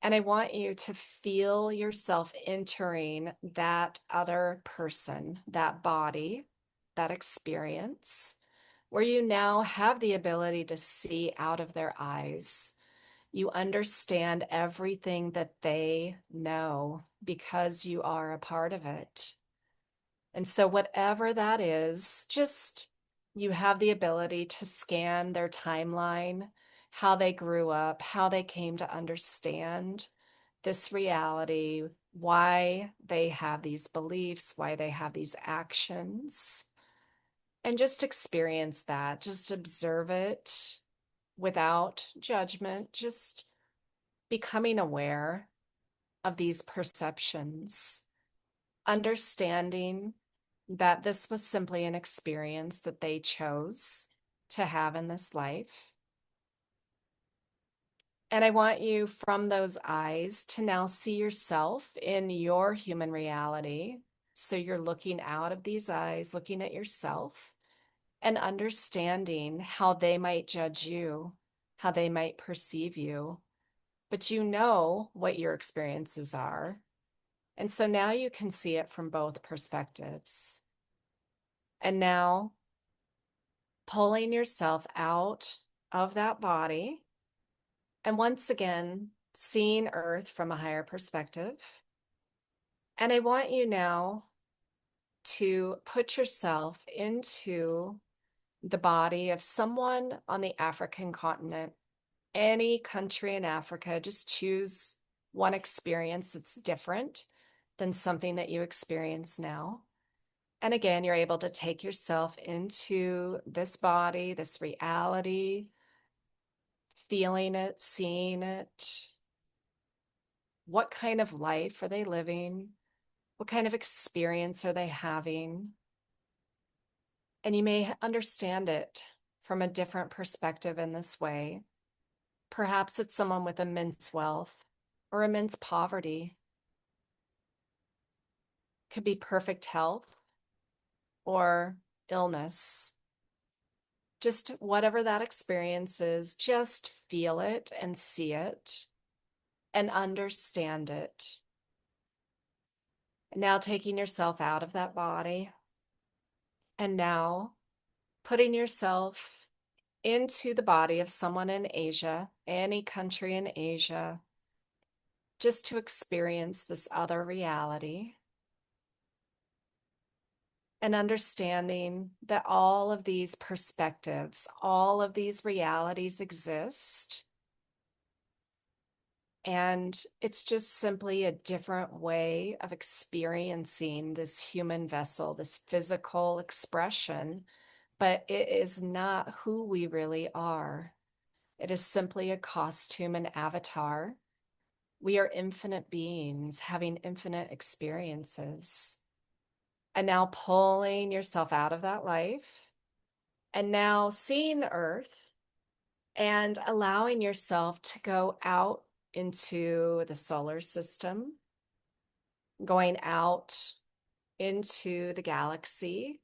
And I want you to feel yourself entering that other person, that body, that experience, where you now have the ability to see out of their eyes. You understand everything that they know because you are a part of it. And so, whatever that is, just you have the ability to scan their timeline, how they grew up, how they came to understand this reality, why they have these beliefs, why they have these actions, and just experience that. Just observe it without judgment, just becoming aware of these perceptions, understanding that this was simply an experience that they chose to have in this life. And I want you from those eyes to now see yourself in your human reality. So you're looking out of these eyes, looking at yourself and understanding how they might judge you, how they might perceive you. But you know what your experiences are. And so now you can see it from both perspectives. And now pulling yourself out of that body. And once again, seeing Earth from a higher perspective. And I want you now to put yourself into the body of someone on the African continent, any country in Africa. Just choose one experience that's different than something that you experience now. And again, you're able to take yourself into this body, this reality, feeling it, seeing it. What kind of life are they living? What kind of experience are they having? And you may understand it from a different perspective in this way. Perhaps it's someone with immense wealth or immense poverty. Could be perfect health or illness. Just whatever that experience is, just feel it and see it and understand it. And now taking yourself out of that body and now putting yourself into the body of someone in Asia, any country in Asia, just to experience this other reality and understanding that all of these perspectives, all of these realities exist. And it's just simply a different way of experiencing this human vessel, this physical expression, but it is not who we really are. It is simply a costume and avatar. We are infinite beings having infinite experiences. And now pulling yourself out of that life and now seeing the earth and allowing yourself to go out into the solar system, going out into the galaxy,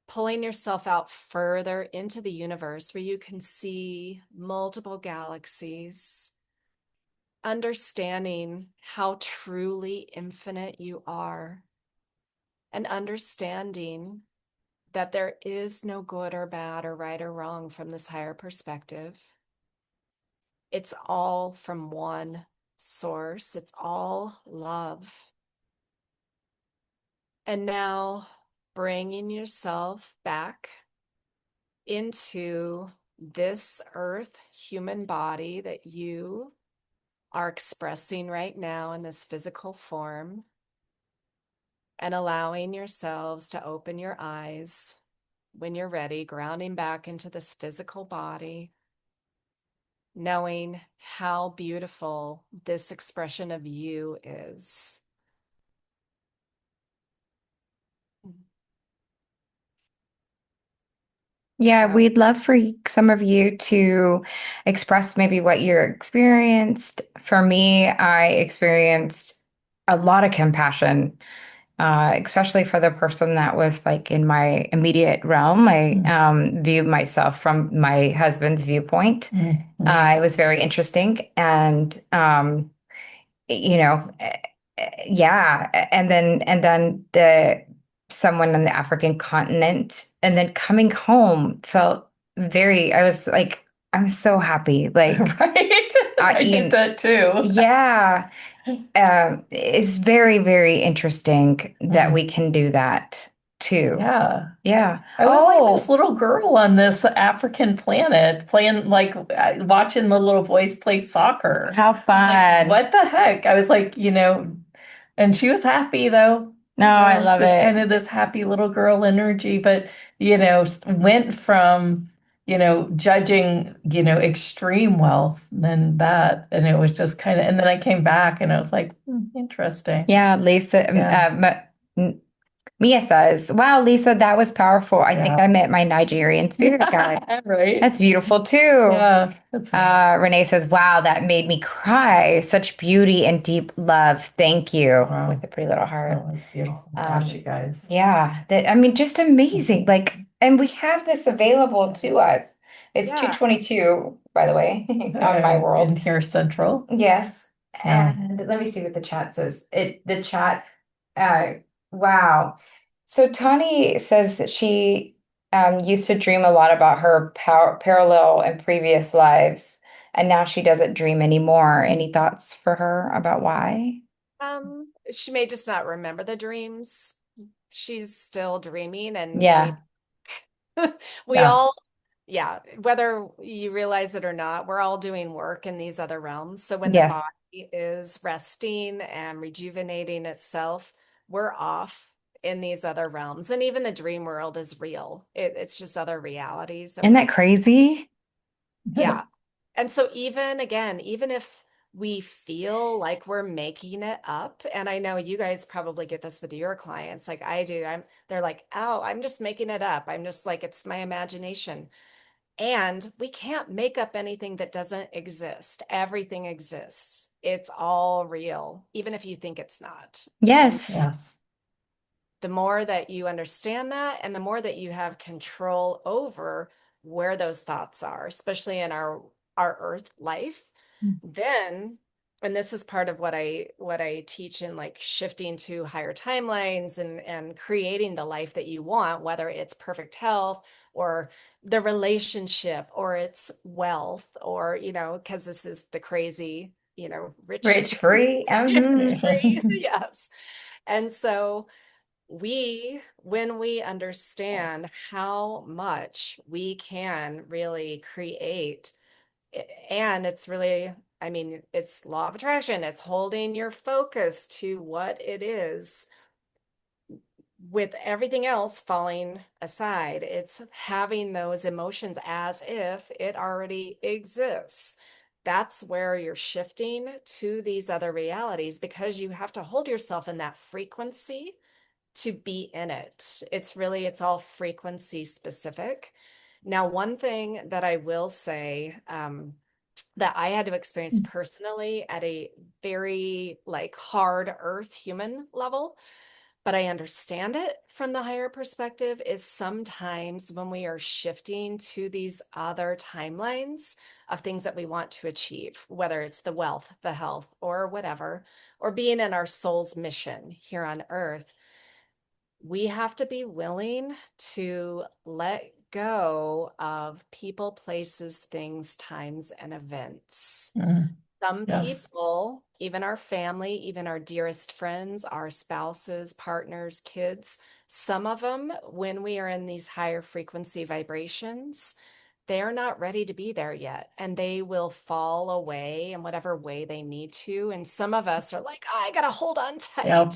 pulling yourself out further into the universe where you can see multiple galaxies, understanding how truly infinite you are, and understanding that there is no good or bad or right or wrong from this higher perspective. It's all from one source. It's all love. And now bringing yourself back into this earth human body that you are expressing right now in this physical form, and allowing yourselves to open your eyes when you're ready, grounding back into this physical body, knowing how beautiful this expression of you is. Yeah, So, we'd love for some of you to express maybe what you experienced. For me, I experienced a lot of compassion, especially for the person that was like in my immediate realm. I Mm. viewed myself from my husband's viewpoint. Mhm. It was very interesting, and you know, yeah, and then the someone on the African continent, and then coming home felt very. I was like, I'm so happy. Like, Right. I, I did that too. yeah, it's very, very interesting that we Mm. can do that too. Yeah. Yeah. I was like this Oh, little girl on this African planet playing like watching the little boys play soccer. how I was like, fun. what the heck? I was like, and she was happy though, No, I love with kind it. of this happy little girl energy, but went from, judging, extreme wealth than that. And it was just kind of, and then I came back and I was like, interesting. Yeah, Lisa, Yeah. Mia says, "Wow, Lisa, that was powerful. I think Yeah. I met my Nigerian spirit guide. Yeah, right. That's beautiful too." Yeah. That's Renee says, "Wow, that made me cry. Such beauty and deep love. Thank you," wow. with a pretty little heart. That was beautiful. Gosh, Um, you guys. yeah, that I mean, just amazing. Like, and we have this available to us. It's yeah. 2:22, by the way, on my In world. here central. Yes. Yeah. And let me see what the chat says. The chat, uh, wow. So Tani says that she used to dream a lot about her parallel and previous lives, and now she doesn't dream anymore. Any thoughts for her about why? she may just not remember the dreams. She's still dreaming, and Yeah. we Yeah. all, yeah, whether you realize it or not, we're all doing work in these other realms. So when the Yes. body is resting and rejuvenating itself, we're off in these other realms. And even the dream world is real. It's just other realities that Isn't we're that crazy? yeah. And so even again, even if we feel like we're making it up, and I know you guys probably get this with your clients, like I do. They're like, "Oh, I'm just making it up. I'm just like it's my imagination." And we can't make up anything that doesn't exist. Everything exists. It's all real, even if you think it's not. And Yes. Yes. the more that you understand that and the more that you have control over where those thoughts are, especially in our earth life, then, and this is part of what I teach in like shifting to higher timelines and creating the life that you want, whether it's perfect health or the relationship or it's wealth or because this is the crazy rich Rich free. rich Mm-hmm. free yes. And so when we understand how much we can really create, and it's really, I mean, it's law of attraction, it's holding your focus to what it is with everything else falling aside. It's having those emotions as if it already exists. That's where you're shifting to these other realities because you have to hold yourself in that frequency to be in it. It's all frequency specific. Now, one thing that I will say that I had to experience personally at a very like hard earth human level, but I understand it from the higher perspective is sometimes when we are shifting to these other timelines of things that we want to achieve, whether it's the wealth, the health, or whatever, or being in our soul's mission here on earth, we have to be willing to let go of people, places, things, times, and events. Mm. Some Yes. people, even our family, even our dearest friends, our spouses, partners, kids, some of them, when we are in these higher frequency vibrations, they're not ready to be there yet. And they will fall away in whatever way they need to. And some of us are like, I got to hold on Yep.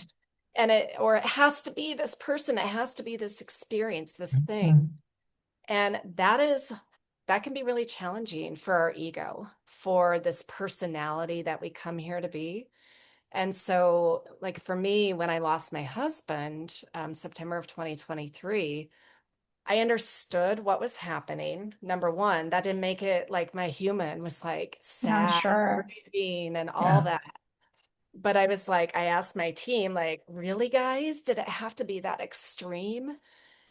tight. Or it has to be this person, it has to be this experience, this thing. Mm. And that can be really challenging for our ego, for this personality that we come here to be. And so, like for me, when I lost my husband, September of 2023, I understood what was happening. Number one, that didn't make it like my human was like Oh, sad, sure. grieving, and all Yeah. that. But I was like, I asked my team, like, really, guys, did it have to be that extreme?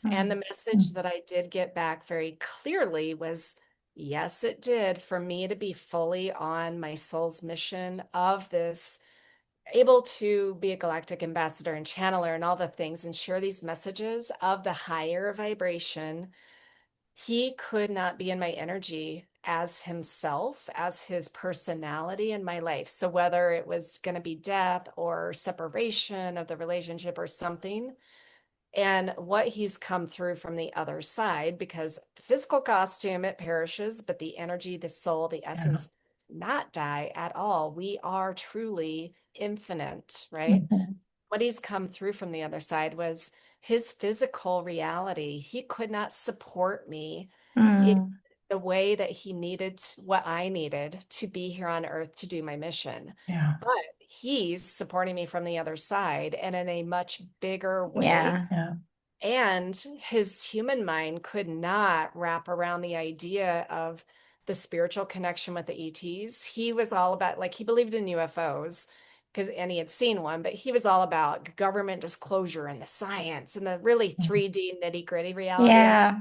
And the message Mm. that I did get back very clearly was, yes, it did, for me to be fully on my soul's mission of this, able to be a galactic ambassador and channeler and all the things and share these messages of the higher vibration. He could not be in my energy as himself, as his personality in my life. So whether it was going to be death or separation of the relationship or something, and what he's come through from the other side, because the physical costume, it perishes, but the energy, the soul, the Yeah. essence does not die at all. We are truly infinite, right? Mhm. What he's come through from the other side was his physical reality. He could not support me in Mm. the way that he needed, what I needed to be here on earth to do my mission. Yeah. But he's supporting me from the other side and in a much bigger way. Yeah. Yeah. And his human mind could not wrap around the idea of the spiritual connection with the ETs. He was all about, like, he believed in UFOs because, and he had seen one, but he was all about government disclosure and the science and the really 3D nitty gritty reality. And Yeah.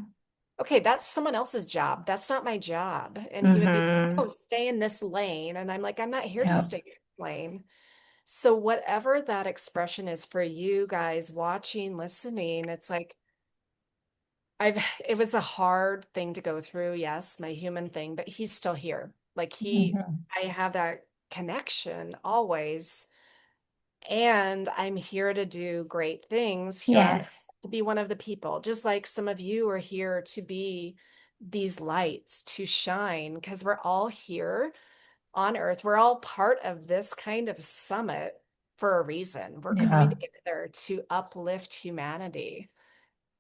okay, that's someone else's job. That's not my job. And he would be like, Mm-hmm. oh, stay in this lane. And I'm like, I'm not here to Yeah. stay in this lane. So whatever that expression is for you guys watching, listening, it's like it was a hard thing to go through. Yes, my human thing, but he's still here. Like Mhm. I have that connection always. And I'm here to do great things here on Earth, Yes. to be one of the people, just like some of you are here to be these lights to shine, because we're all here on Earth. We're all part of this kind of summit for a reason. We're coming Yeah. together to uplift humanity.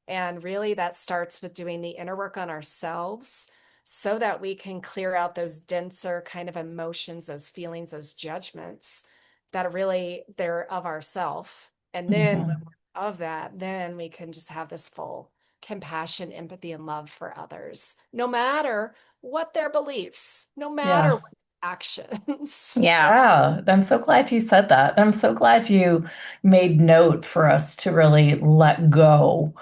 And really, that starts with doing the inner work on ourselves so that we can clear out those denser kind of emotions, those feelings, those judgments that are really they're of ourself. And then when Mhm. we're of that, then we can just have this full compassion, empathy, and love for others, no matter what their beliefs, no matter Yeah. what actions. Yeah. Yeah. I'm so glad you said that. I'm so glad you made note for us to really let go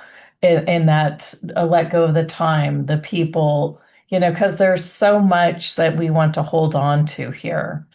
in that let go of the time, the people, because there's so much that we want to hold on to here,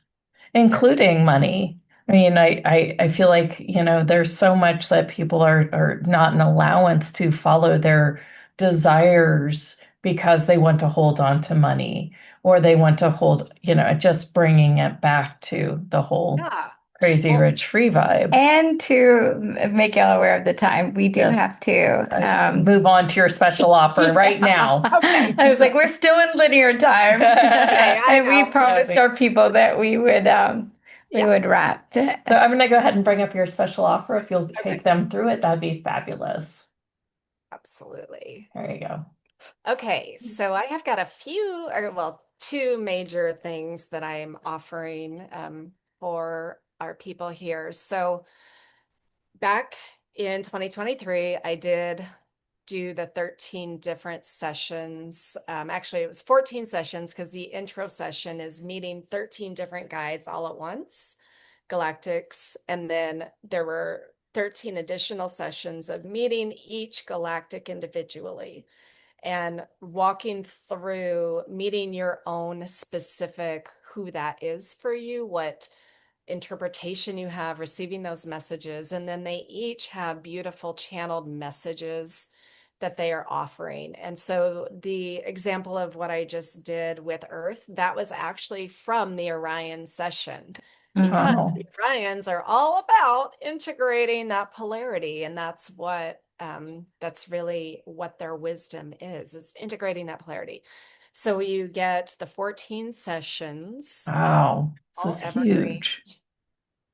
There, including money. I mean, I feel like, there's so much that people are not an allowance to follow their desires because they want to hold on to money or they want to hold, just bringing it back to the whole yeah. crazy Well, rich free vibe. And to make y'all aware of the time, we do Yes. have to. Move on to your special offer right now. okay. I was like, we're still in linear time, Okay, I and we know. promised our people that we Yeah. would wrap. So I'm going to go ahead and bring up your special offer. If you'll Okay. take them through it, that'd be fabulous. Absolutely. There you go. Okay, so I have got a few, or well, two major things that I'm offering for our people here. So back in 2023, I did do the 13 different sessions. Actually, it was 14 sessions because the intro session is meeting 13 different guides all at once, galactics. And then there were 13 additional sessions of meeting each galactic individually and walking through meeting your own specific who that is for you, what interpretation you have, receiving those messages. And then they each have beautiful channeled messages that they are offering. And so the example of what I just did with Earth, that was actually from the Orion session, because Mhm. Oh, the Orions are all about integrating that polarity. And that's really what their wisdom is integrating that polarity. So you get the 14 sessions, wow. This all is evergreen. huge.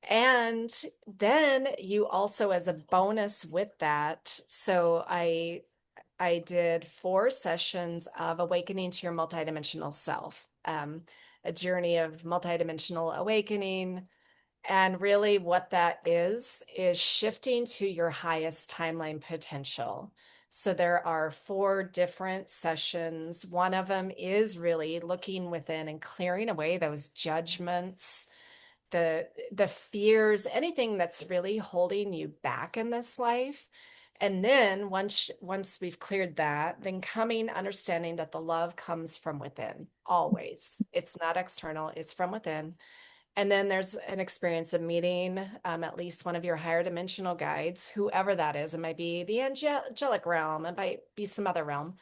And then you also, as a bonus with that, so I did 4 sessions of awakening to your multidimensional self, a journey of multidimensional awakening. And really, what that is shifting to your highest timeline potential. So there are 4 different sessions. One of them is really looking within and clearing away those judgments, the fears, anything that's really holding you back in this life. And then once we've cleared that, then understanding that the love comes from within always. It's not external, it's from within. And then there's an experience of meeting at least one of your higher dimensional guides, whoever that is. It might be the angelic realm, it might be some other realm.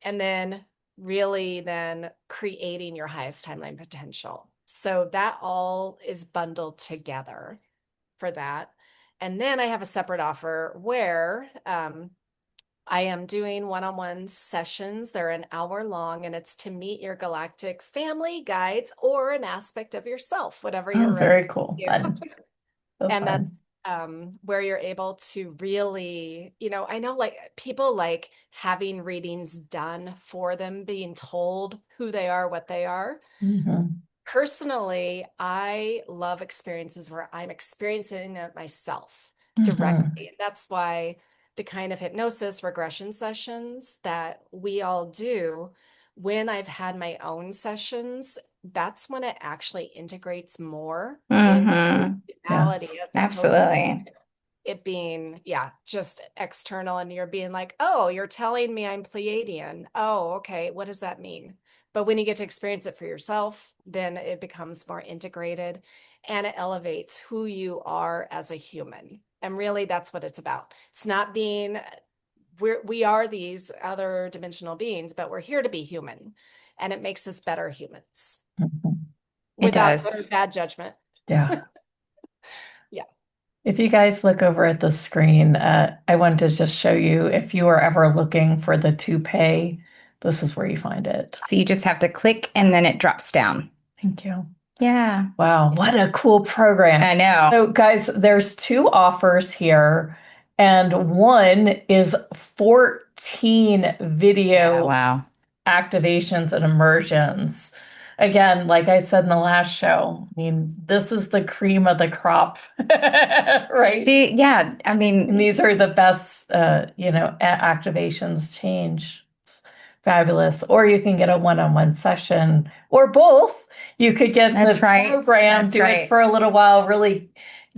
And then really then creating your highest timeline potential. So that all is bundled together for that. And then I have a separate offer where I am doing one-on-one sessions. They're an hour long, and it's to meet your galactic family guides or an aspect of yourself, whatever Oh, you're very ready cool. to do. Fun. So And fun. that's where you're able to really, I know like people like having readings done for them, being told who they are, what they are. Mhm. Personally, I love experiences where I'm experiencing it myself Mhm. directly. That's why the kind of hypnosis regression sessions that we all do, when I've had my own sessions, that's when it actually integrates more in Yes. reality as opposed Absolutely. it being, yeah, just external and you're being like, oh, you're telling me I'm Pleiadian. Oh, okay. What does that mean? But when you get to experience it for yourself, then it becomes more integrated and it elevates who you are as a human. And really, that's what it's about. It's not being, we are these other dimensional beings, but we're here to be human. And it makes us better humans Mhm. It without good does. or bad judgment. Yeah. Yeah. If you guys look over at the screen, I wanted to just show you if you are ever looking for the toupee, this is where you find it. So you just have to click and then it drops down. Thank you. Yeah. Wow, what a cool program. I know. So, guys, there's 2 offers here, and one is 14 Yeah, video wow. activations and immersions. Again, like I said in the last show, I mean, this is the cream of the crop, right? Yeah, I And mean, these are the best, activations change. Fabulous. Or you can get a one-on-one session or both. You could get that's the right. program, That's do it right. for a little while, really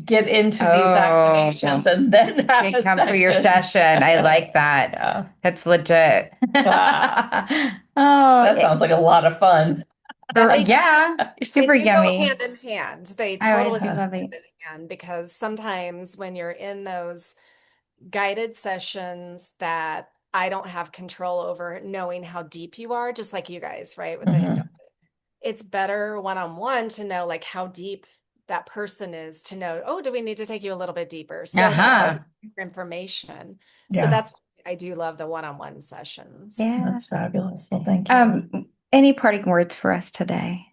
get into these Oh, activations, and then have they a come for your session. session. I like that. Yeah. That's legit. Wow. Oh, That sounds like a lot of fun. And they yeah, They super do go yummy. hand in hand. They Oh, I totally do go Yeah. love hand it. in hand because sometimes when you're in those guided sessions that I don't have control over knowing how deep you are, just like you guys, right? With the hypnosis, Mhm. it's better one-on-one to know like how deep that person is to know, oh, do we need to take you a little bit deeper? So that Uh-huh. information. So Yeah, that's I do love the one-on-one sessions. Yeah. that's fabulous. Well, thank you. Any parting words for us today?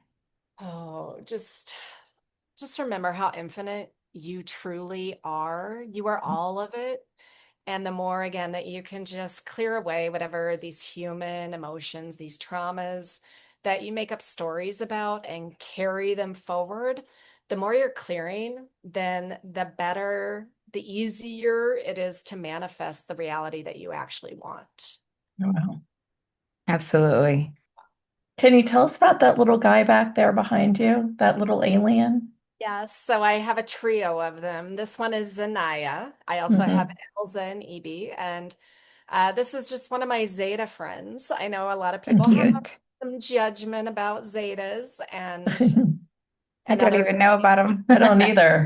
Oh, just remember how infinite you truly are. You are all of it. And the more, again, that you can just clear away whatever these human emotions, these traumas that you make up stories about and carry them forward, the more you're clearing, then the better, the easier it is to manifest the reality that you actually want. Wow. Absolutely. Can you tell us about that little guy back there behind you, that little alien? Yes, so I have a trio of them. This one is Zanaya. I also have Mhm. Elza and Evie, and this is just one of my Zeta friends. I know a lot of So people have cute. some judgment about Zetas and I don't other even know about them. I don't either.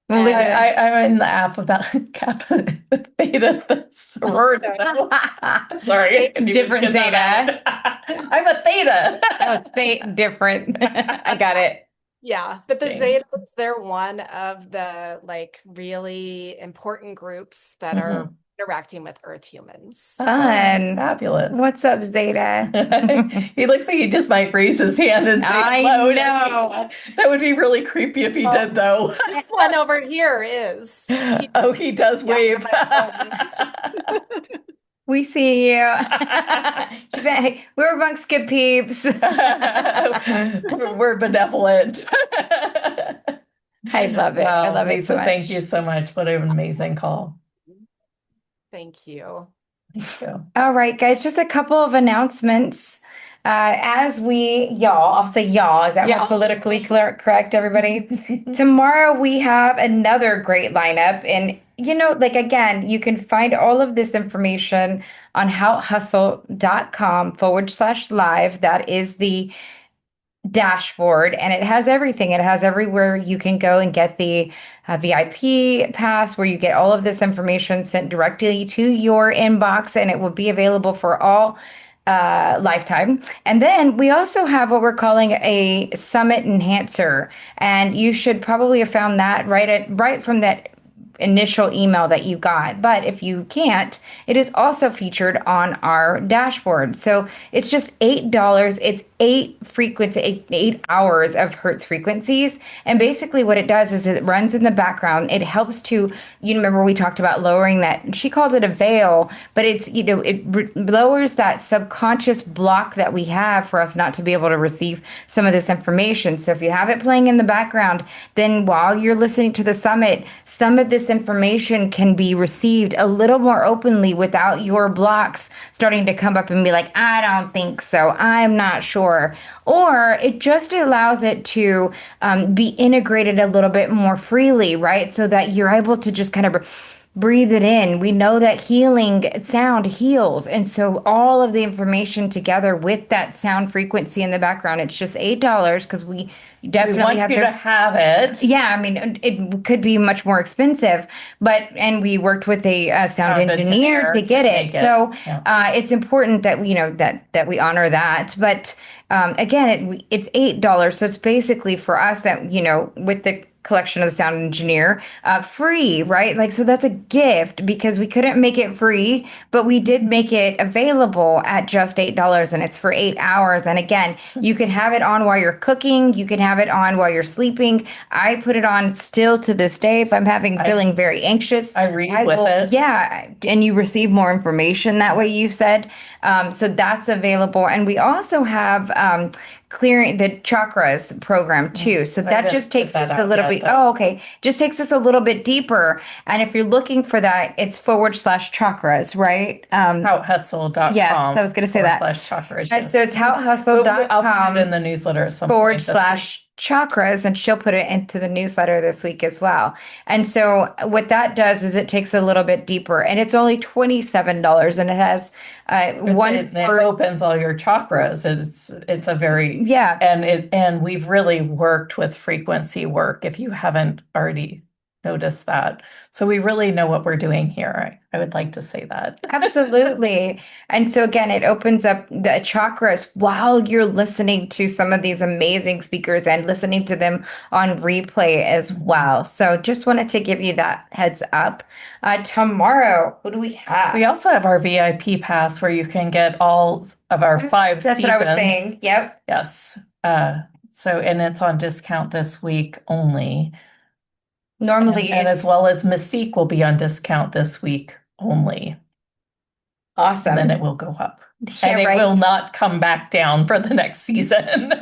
We'll leave and it. I'm in the alphabet Kappa Theta that's a word. No. Sorry, I couldn't even Different get that Zeta. out. I'm a Theta. Oh, different. I got it. yeah, but the Thanks. Zetas, they're one of the like really important groups that are Mhm. interacting with Earth humans. Oh, Fun. fabulous. What's up, Zeta? He looks like he just might raise his hand and say I hello. know. That would be really creepy if he Well, did, though. this one over here is Oh, he does yeah, wave. We see you. We're amongst good peeps. We're benevolent. I love it. I Wow, love it so Lisa, thank you much. so much. What an amazing call. Thank you. Thank you. All right, guys, just a couple of announcements. I'll say y'all, is that more Yeah. politically correct, everybody? Tomorrow we have another great lineup. And, like again, you can find all of this information on houthustle.com/live. That is the dashboard, and it has everything. It has everywhere you can go and get the VIP pass, where you get all of this information sent directly to your inbox, and it will be available for all lifetime. And then we also have what we're calling a summit enhancer, and you should probably have found that right from that initial email that you got. But if you can't, it is also featured on our dashboard. So it's just $8. It's 8 hours of Hertz frequencies. And basically what it does is it runs in the background. It helps to, you remember we talked about lowering that, she calls it a veil, but it's, it lowers that subconscious block that we have for us not to be able to receive some of this information. So if you have it playing in the background, then while you're listening to the summit, some of this information can be received a little more openly without your blocks starting to come up and be like, I don't think so, I'm not sure. Or it just allows it to be integrated a little bit more freely, right? So that you're able to just kind of breathe it in. We know that healing sound heals. And so all of the information together with that sound frequency in the background, it's just $8 because we We definitely want have you to to have it. yeah, I mean, it could be much more expensive, and we worked with a sound engineer to get it. make it. So Yeah. it's important that that we honor that. But again, it's $8, so it's basically for us that with the collection of the sound engineer, free, right? Like, so that's a gift because we couldn't make it free, but we did make it available at just $8, and it's for 8 hours. And again, you can have it on while you're cooking, you can have it on while you're sleeping. I put it on still to this day if I'm feeling very anxious. I read with it. Yeah, and you receive more information that way, you said. So that's available. And we also have clearing the chakras program too. So that just takes us a little bit. Oh, okay. Just takes us a little bit deeper. And if you're looking for that, it's /chakras, right? HouteHustle.com. Yeah, I was going to say that. /chakras. So it's HouteHustle.com. I'll put it in the newsletter at some point this week. /chakras, and she'll put it into the newsletter this week as well. And so what that does is it takes a little bit deeper, and it's only $27, and it has It opens all your chakras. It's a very and we've really worked with frequency work, if you haven't already noticed that. So we really know what we're doing here. I would like to say that. Absolutely. And so again, it opens up the chakras while you're listening to some of these amazing speakers and listening to them on replay as well. So just wanted to give you that heads up. Tomorrow, who do we have? We also have our VIP pass where you can get all of our 5 That's seasons. what I was saying. Yep. Yes. And it's on discount this week only. Normally, and as well as Mystique will be on discount this week only. Awesome. And then it will go up. And it will not come back down for the next season.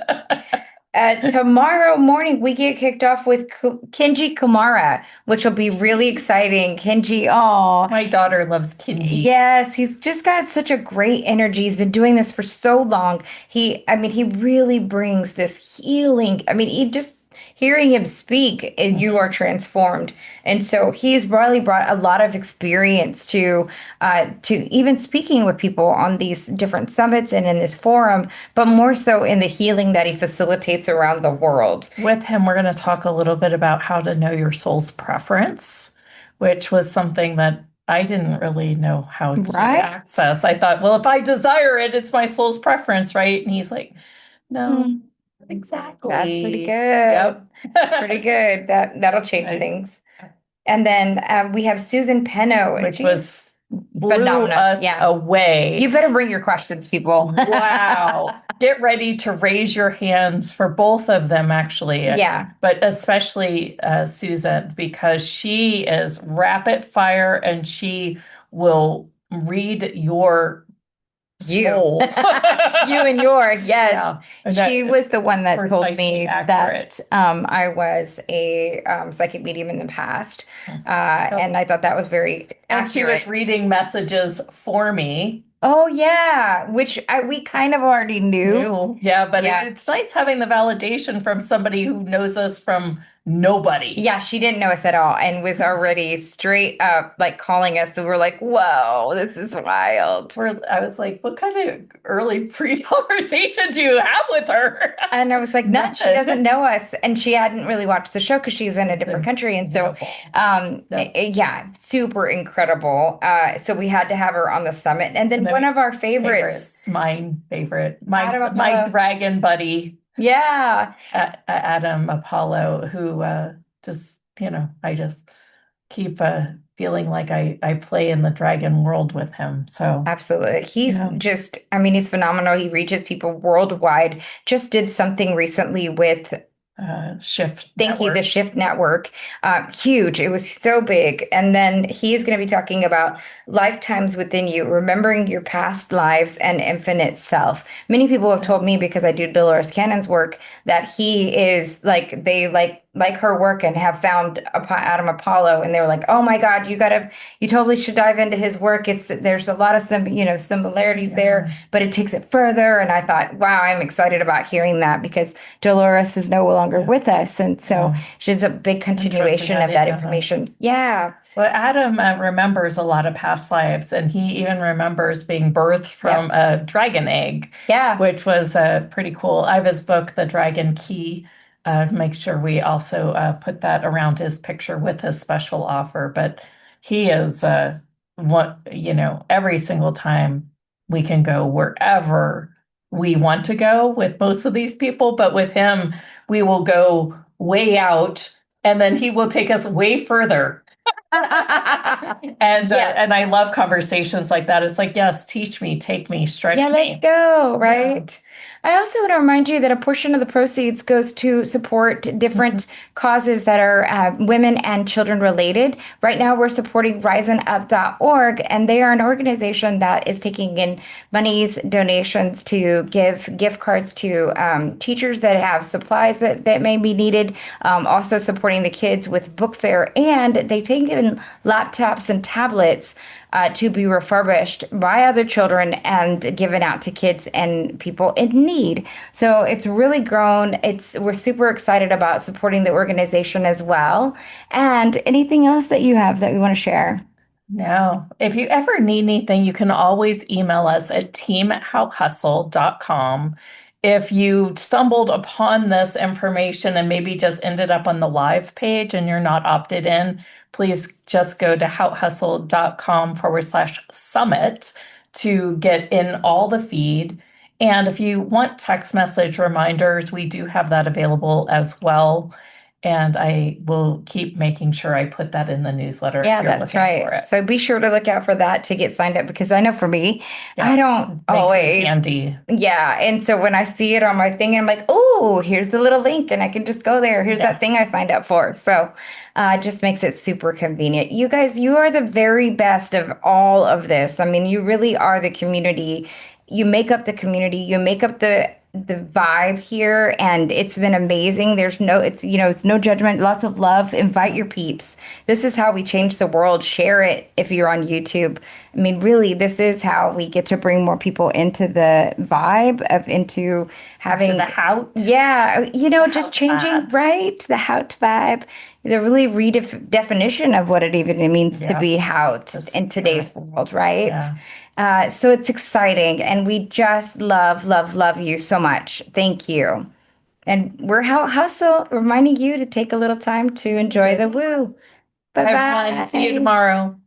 Tomorrow morning, we get kicked off with Kenji Kumara, which will be really exciting. Kenji, oh, my daughter loves Kenji. Yes, he's just got such a great energy. He's been doing this for so long. He really brings this healing. I mean, hearing him speak, you are transformed. And so he's really brought a lot of experience to even speaking with people on these different summits and in this forum, but more so in the healing that he facilitates around the world. With him, we're going to talk a little bit about how to know your soul's preference, which was something that I didn't really know how to access. I thought, well, if I desire it, it's my soul's preference, right? And he's like, no. Exactly. That's pretty good. Yep. Pretty good. That'll change things. And then we have Susan Penno, which was blew us away. You better bring your questions, people. Wow. Get ready to raise your hands for both of them, actually. Yeah. But especially Susan, because she is rapid fire and she will read your You. soul. You in York, yes. Yeah. And She that was the one that told precisely me accurate. that I was a psychic medium in the past. Yep. And I thought that was very And she was accurate. reading messages for me. Oh, yeah, which we kind of already knew. New. Yeah, but Yeah. it's nice having the validation from somebody who knows us from nobody. Yeah, she didn't know us at all and was already straight up like calling us. So we're like, whoa, this is wild. I was like, what kind of early pre-conversation do you have with her? And I was like, no, she Nothing. doesn't know us. And she hadn't really watched the show because she's in a different country. And so, Yep. yeah, super incredible. So we had to have her on the summit. And then one of our favorites, my favorite, Adam my Apollo. dragon buddy, Yeah, Adam Apollo, who just, I just keep feeling like I play in the dragon world with him. So absolutely. He's yeah. just, I mean, he's phenomenal. He reaches people worldwide. Just did something recently with Shift Thank you, the Network. Shift Network. Huge. It was so big. And then he's going to be talking about lifetimes within you, remembering your past lives and infinite self. Many people have told me, because I do Dolores Cannon's work, that he is like, they like her work and have found Adam Apollo, and they were like, "Oh my God, you totally should dive into his work. There's a lot of similarities there, but it takes it further." And I thought, wow, I'm excited about hearing that because Dolores is no longer with us, and so she's a big continuation of that information. Yeah. Well, Adam remembers a lot of past lives, and he even remembers being birthed from a dragon egg, which was pretty cool. I have his book, The Dragon Key. Make sure we also put that around his picture with his special offer. But he is every single time we can go wherever we want to go with most of these people. But with him, we will go way out, and then he will take us way further. And I love conversations like that. It's like, yes, teach me, take me, stretch me. Let's go, right? Yeah. I also want to remind you that a portion of the proceeds goes to support different causes that are women and children related. Right now, we're supporting riseandup.org, and they are an organization that is taking in monies, donations to give gift cards to teachers that have supplies that may be needed, also supporting the kids with book fair, and they take in laptops and tablets to be refurbished by other children and given out to kids and people in need. So it's really grown. We're super excited about supporting the organization as well. And anything else that you have that we want to share? No. If you ever need anything, you can always email us at team@houthustle.com. If you stumbled upon this information and maybe just ended up on the live page and you're not opted in, please just go to houthustle.com/summit to get in all the feed. And if you want text message reminders, we do have that available as well. And I will keep making sure I put that in the newsletter. Yeah, that's right. So be sure to look out for that to get signed up, because I know for me, I don't always. Handy. Yeah. And so when I see it on my thing, I'm like, oh, here's the little link and I can just go there. Here's that thing I signed up for. So it just makes it super convenient. You guys, you are the very best of all of this. I mean, you really are the community. You make up the community. You make up the vibe here, and it's been amazing. It's no judgment, lots of love. Invite your peeps. This is how we change the world. Share it if you're on YouTube. I mean, really, this is how we get to bring more people into the vibe into having the Haute. Yeah, just changing vibe. Right, the Haute vibe. The really redefinition of what it even means to be Haute in today's world, right? Yeah. So it's exciting, and we just love, love, love you so much. Thank you. And we're Haute Hustle, reminding you to take a little time to enjoy the woo. Bye-bye. See you tomorrow.